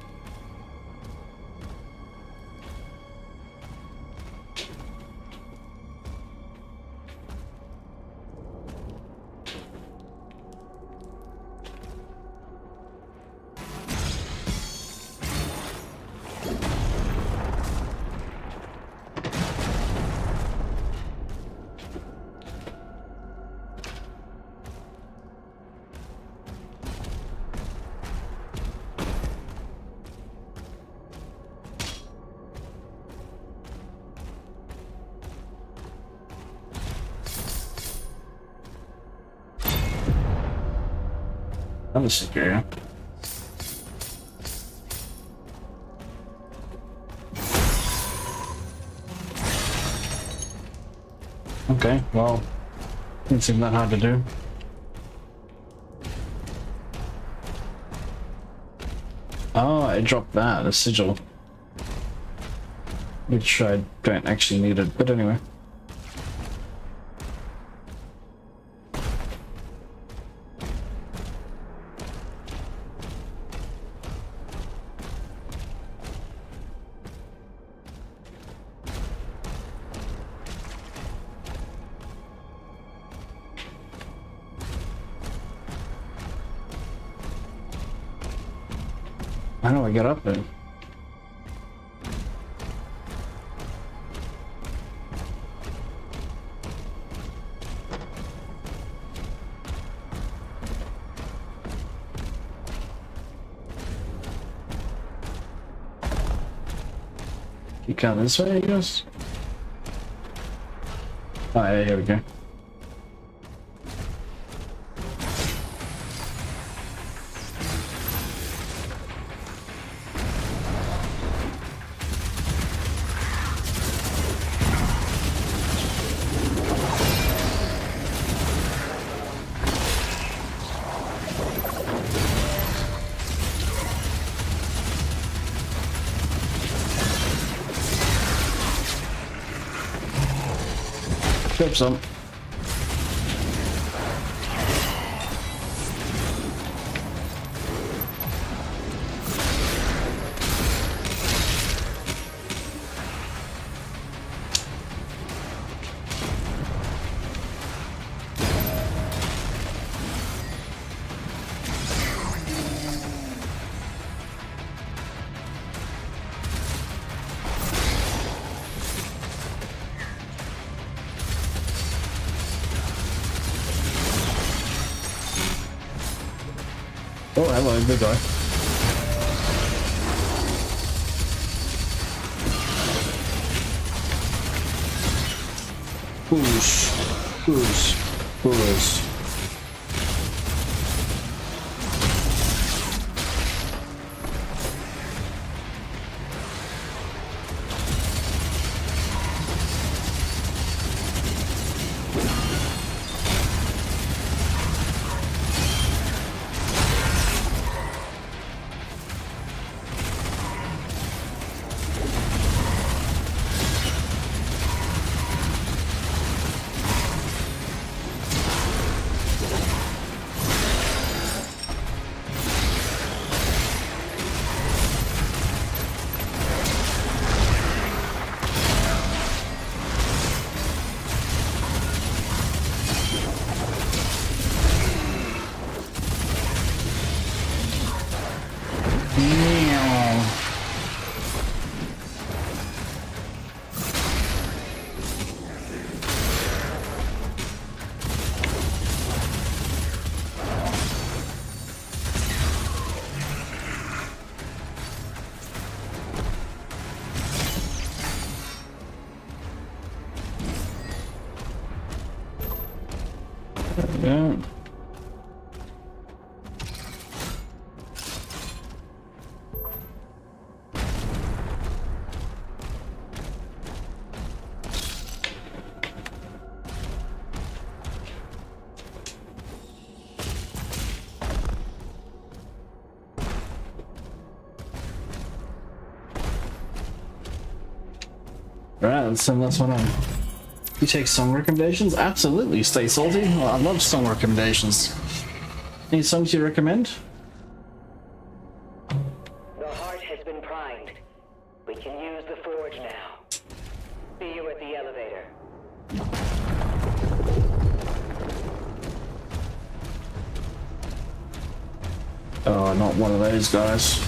That was secure. Okay, well, didn't seem that hard to do. Oh, I dropped that, a sigil. Which I don't actually need it, but anyway. How do I get up there? You come this way, I guess? Oh, yeah, here we go. Grab some. Oh, hello, good guy. Whoosh. Yeah. Right, let's send this one on. You take song recommendations? Absolutely, stay salty. Well, I love song recommendations. Any songs you recommend? The heart has been primed. We can use the forge now. See you at the elevator. Oh, not one of those guys.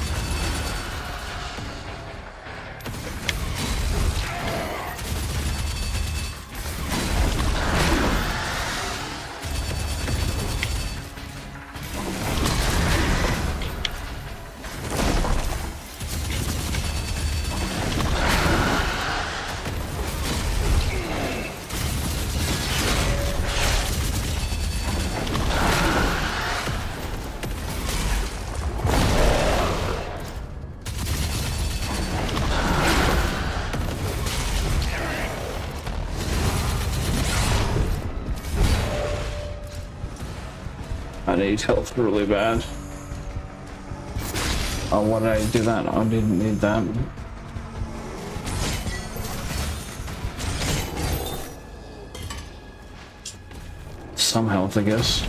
I need health really bad. Oh, why did I do that? I didn't need that. Some health, I guess.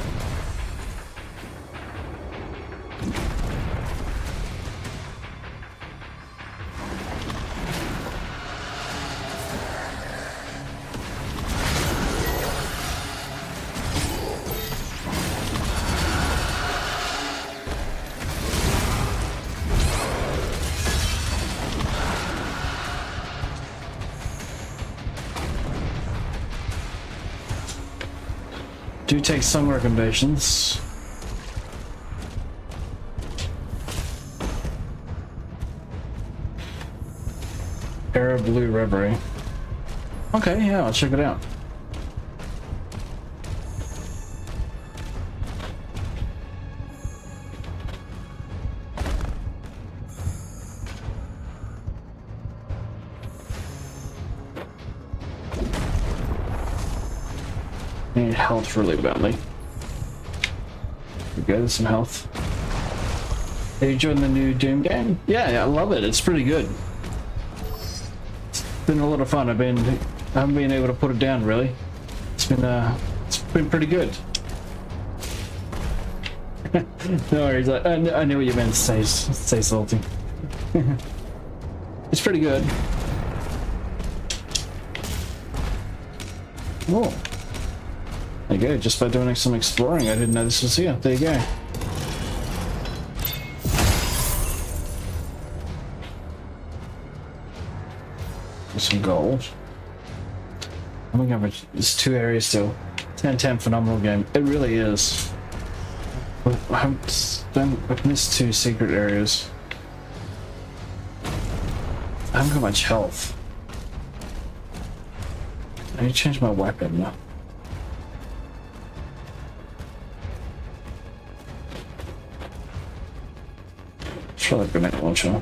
Do take some recommendations. Era Blue Reverie. Okay, yeah, I'll check it out. Need health really badly. We go, some health. Are you enjoying the new Doom game? Yeah, I love it. It's pretty good. It's been a lot of fun. I haven't been able to put it down really. It's been pretty good. No worries. I knew what you meant to say salty. It's pretty good. Oh. There you go, just by doing some exploring, I didn't know this was here. There you go. Some gold. Oh my god, there's 2 areas still. 10/10 phenomenal game. It really is. I've missed 2 secret areas. I haven't got much health. I need to change my weapon now. Try the grenade launcher.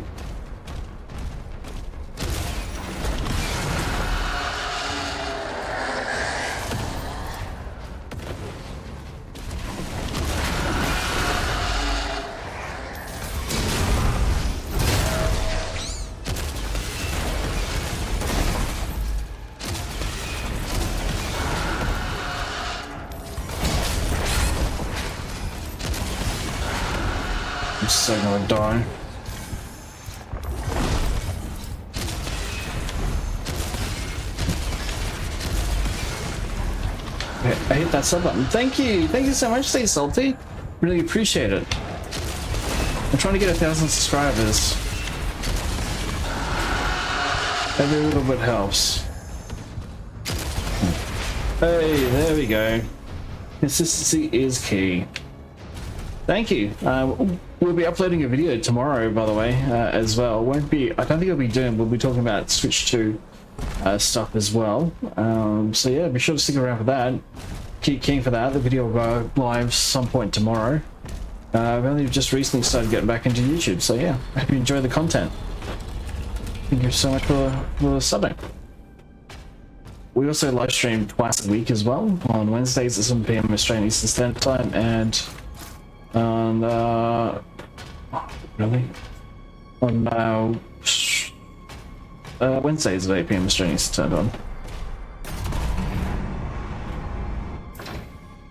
I'm so gonna die. I hit that sub button. Thank you so much, Stay Salty. Really appreciate it. I'm trying to get 1,000 subscribers. Every little bit helps. Hey, there we go. Consistency is key. Thank you. We'll be uploading a video tomorrow, by the way, as well. Won't be. I don't think I'll be doing. We'll be talking about Switch 2 stuff as well. So yeah, be sure to stick around for that. Keep keen for that. The video will go live some point tomorrow. I've only just recently started getting back into YouTube, so yeah, I hope you enjoy the content. Thank you so much for subbing. We also live stream twice a week as well, on Wednesdays at 7 PM Australian Eastern Standard Time, and on Wednesdays at 8 PM Australian Eastern Standard Time.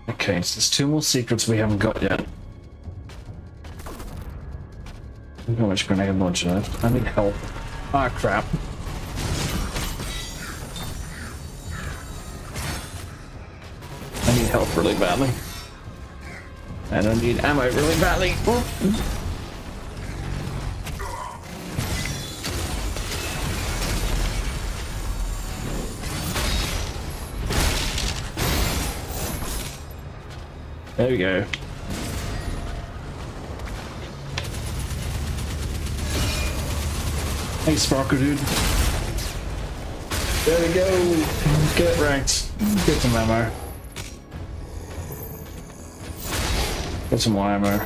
Okay, so there's 2 more secrets we haven't got yet. Look how much grenade launcher left. I need help. Ah, crap. I need help really badly. And I need ammo really badly. Oh. There we go. Hey, Sparkle dude. There we go. Get ranked. Get some ammo. Get some more ammo.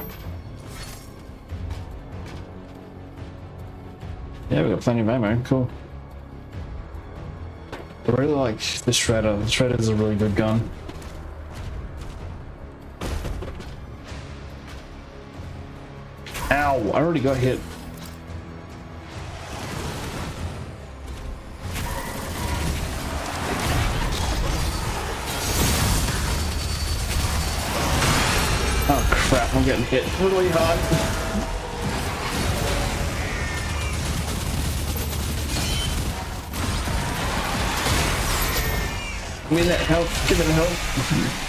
Yeah, we got plenty of ammo. Cool. I really like the Shredder. The Shredder is a really good gun. Ow! I already got hit. Oh crap, I'm getting hit really hard. Give me that health, give me the health.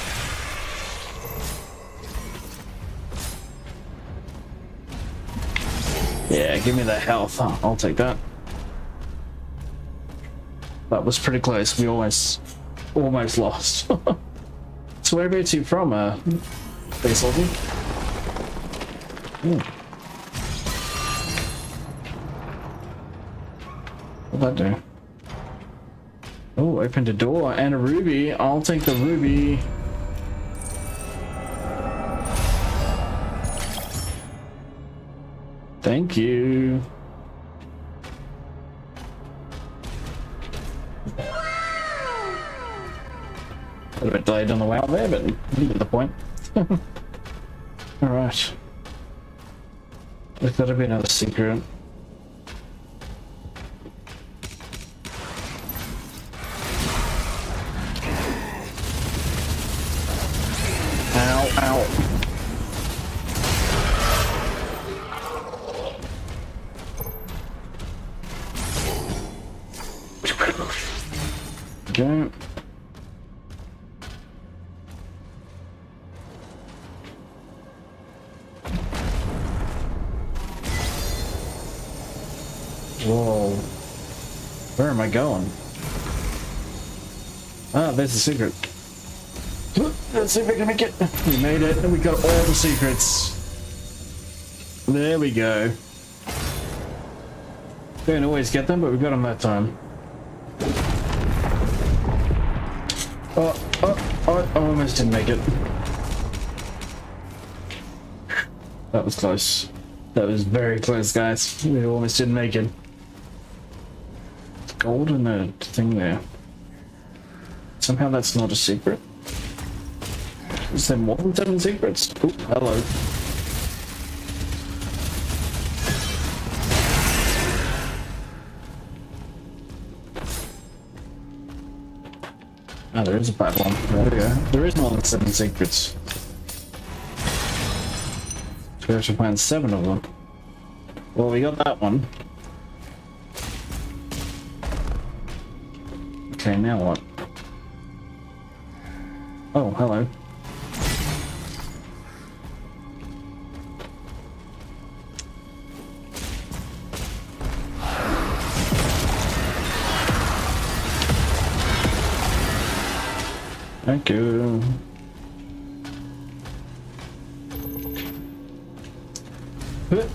Yeah, give me that health. Oh, I'll take that. That was pretty close. We almost lost. So whereabouts are you from, Base Lobby? What'd that do? Oh, opened a door and a ruby. I'll take the ruby. Thank you. A little bit delayed on the way out there, but you get the point. Alright. There's gotta be another secret. Ow, ow. Okay. Whoa. Where am I going? Ah, there's the secret. Let's see if we can make it. We made it, and we got all the secrets. There we go. Don't always get them, but we got them that time. Oh, I almost didn't make it. That was close. That was very close, guys. We almost didn't make it. It's gold in the thing there. Somehow that's not a secret. Is there more than 7 secrets? Oh, hello. Oh, there is a platform. There we go. There is more than 7 secrets. So we have to find 7 of them. Well, we got that one. Okay, now what? Oh, hello. Thank you. Hut.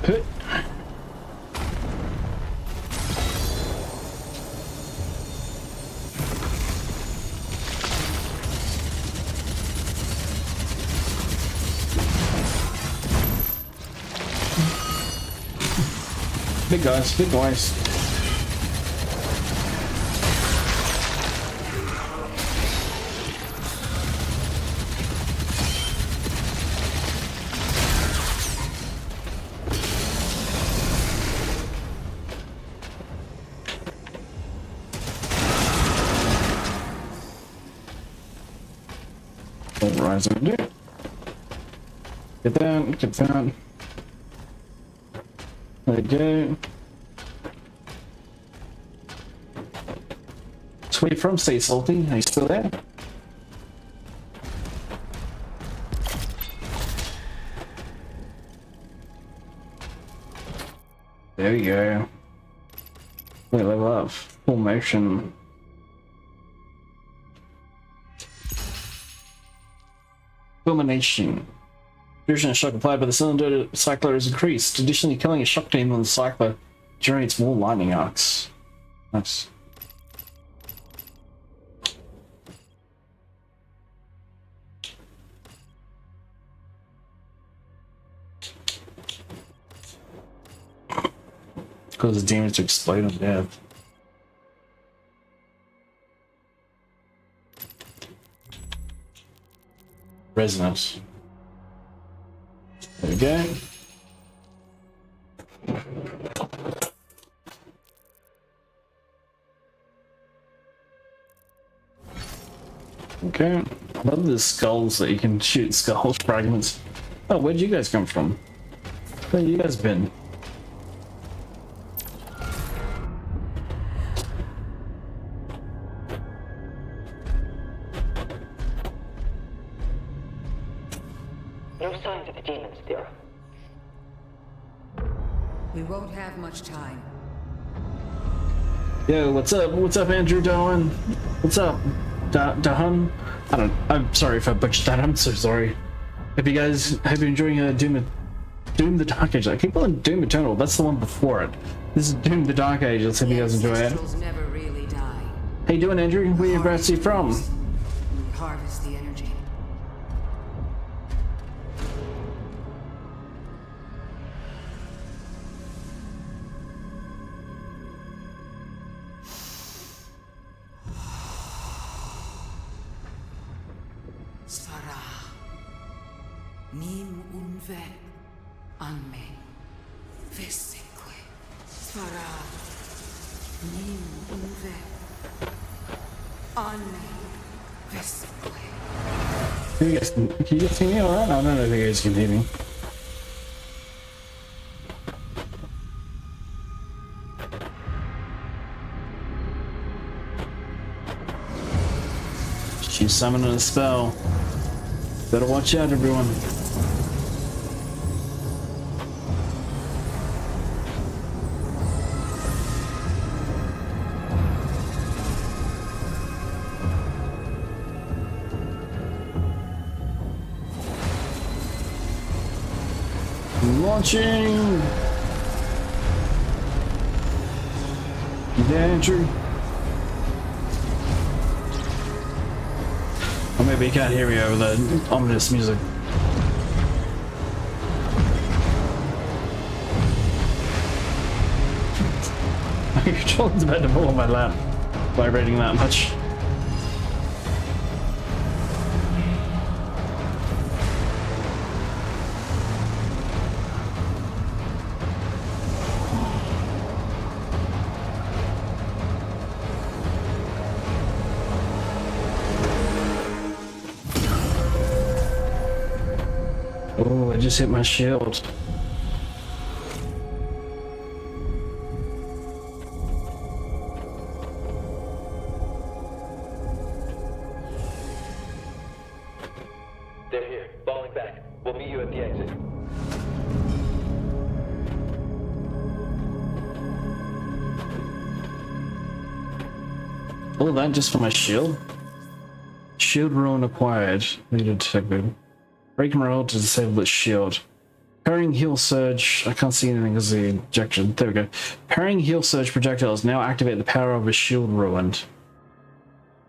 Hut. Big guys, big guys. Rise and do. Get down, get down. There we go. So where you from, Stay Salty? Are you still there? There we go. We level up. Full motion. Fulmination. Fusion and shock applied by the cylinder cycler is increased. Additionally, killing a shock beam on the cycler generates more lightning arcs. Nice. Causes demons to explode on death. Resonance. There we go. Okay. I love the skulls that you can shoot skull fragments. Oh, where'd you guys come from? Where you guys been? No signs of the demons, Thera. We won't have much time. Yo, what's up? What's up, Andrew Darwin? What's up? Dahan? I'm sorry if I butchered that. I'm so sorry. Hope you guys hope you're enjoying Doom the Dark Age. I keep calling Doom Eternal. That's the one before it. This is Doom the Dark Age. Let's hope you guys enjoy it. Ancestors never really die. How you doing, Andrew? Where you grassy from? We harvest the energy. Svara. Nim unve. Anme. Veseque. Svara. Nim unve. Anme. Veseque. Can you guys hear me alright? I don't know if you guys can hear me. She's summoning a spell. Better watch out, everyone. Launching! Entry. Or maybe you can't hear me over the ominous music. My controller's about to fall on my lap, vibrating that much. Oh, I just hit my shield. They're here, falling back. We'll meet you at the exit. All that just for my shield? Shield ruin acquired. Needed detected. Break and roll to disable its shield. Parrying heal surge. I can't see anything because of the injection. There we go. Parrying heal surge projectiles now activate the power of a shield ruined.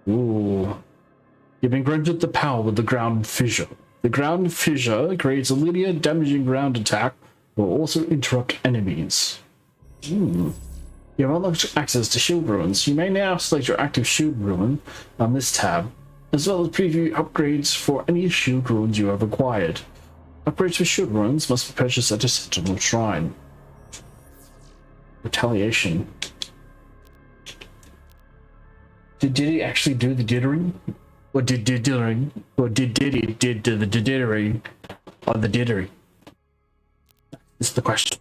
Ooh. You've been granted the power with the ground fissure. The ground fissure creates a linear damaging ground attack that will also interrupt enemies. You have unlocked access to shield ruins. You may now select your active shield ruin on this tab, as well as preview upgrades for any shield ruins you have acquired. Upgrades for shield ruins must be purchased at a Sentinel Shrine. Retaliation. Did he actually do the dithering? Or did dithering? Or did Diddy did the dithering on the dithering? This is the question.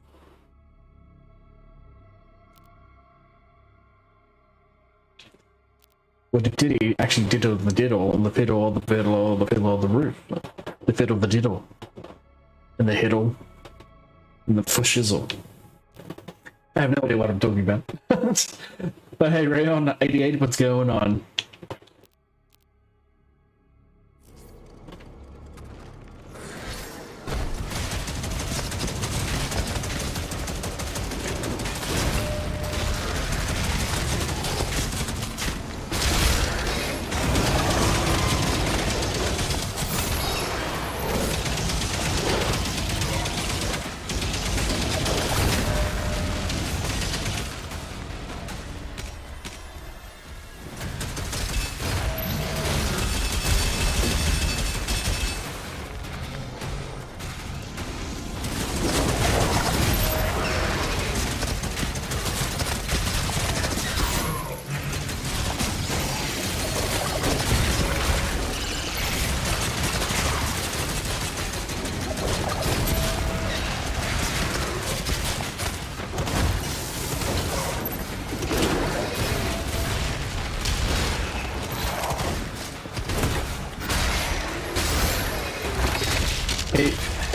Or did Diddy actually diddle the diddle on the fiddle, the fiddle, the fiddle, the roof? The fiddle, the diddle. And the hiddle. And the fushizzle. I have no idea what I'm talking about. But hey, Rayon 88, what's going on?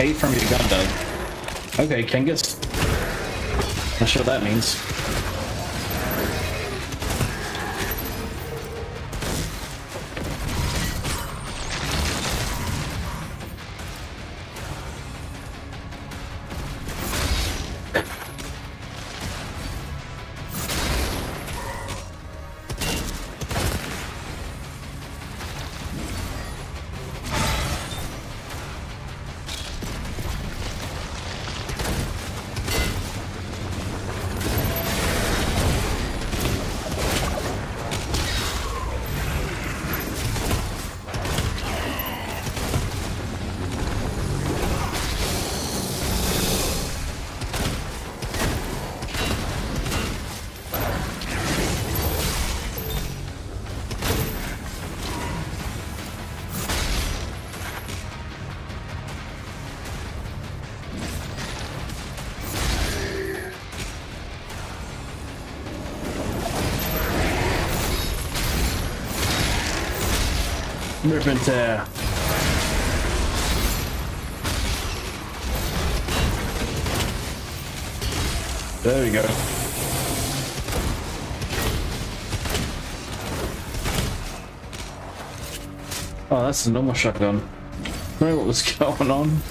Hate from Uganda. Okay, Kengus. Not sure what that means. Movement there. There we go. Oh, that's a normal shotgun. I don't know what was going on.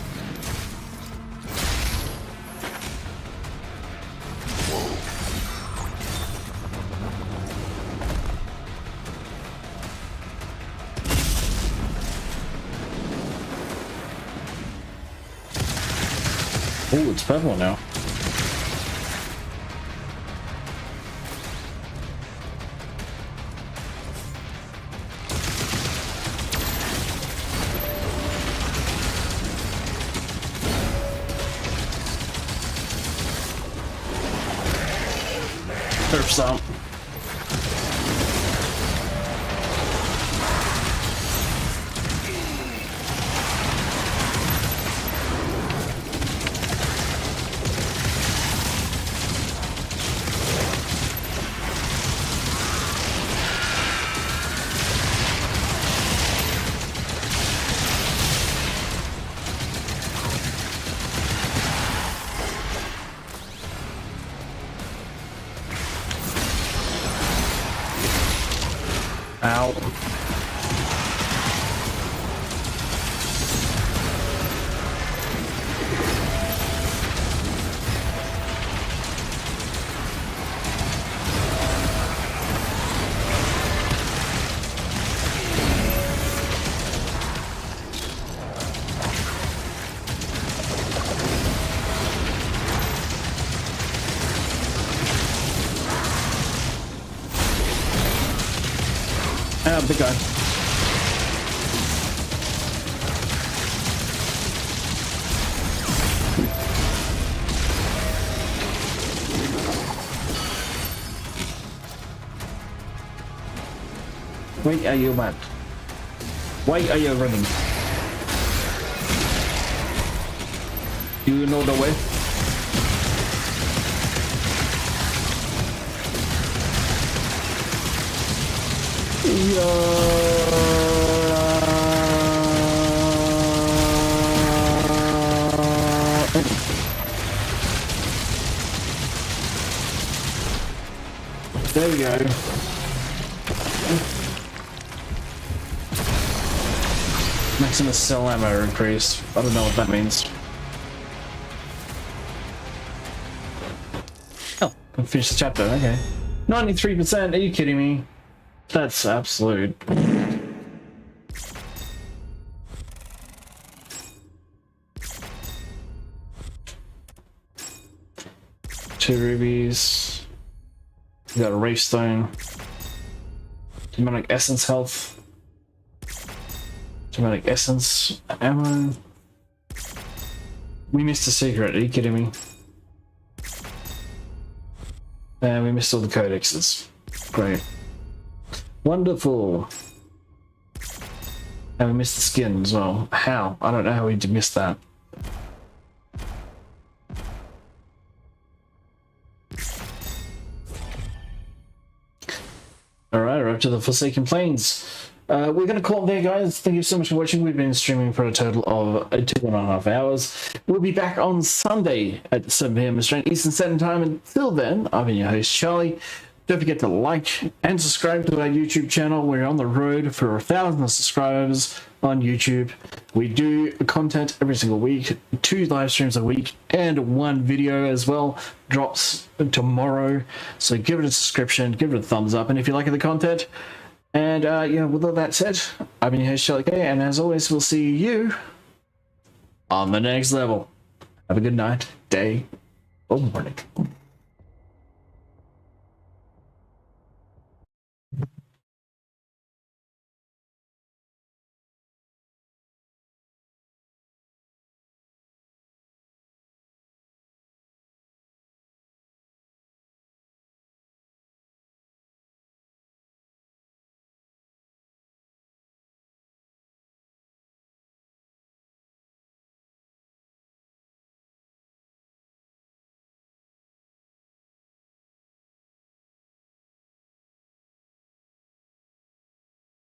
Oh, it's purple now. Surf stomp. Ow. Ah, big guy. Why are you mad? Why are you running? Do you know the way? There we go. Maximum cell ammo increased. I don't know what that means. Oh, can finish the chapter. Okay. 93%. Are you kidding me? That's absolute. Two rubies. We got a reef stone. Demonic essence health. Demonic essence ammo. We missed a secret. Are you kidding me? And we missed all the codexes. Great. Wonderful. And we missed the skin as well. How? I don't know how we did miss that. Alright, we're up to the Forsaken Plains. We're going to call it there, guys. Thank you so much for watching. We've been streaming for a total of 2.5 hours. We'll be back on Sunday at 7 p.m. Australian Eastern Standard Time. Until then, I've been your host, Charlie. Don't forget to like and subscribe to our YouTube channel. We're on the road for 1,000 subscribers on YouTube. We do content every single week, 2 live streams a week, and 1 video as well drops tomorrow. So give it a subscription, give it a thumbs up, and if you like the content. And yeah, with all that said, I've been your host, Charlie K, and as always, we'll see you on the next level. Have a good night, day, or morning.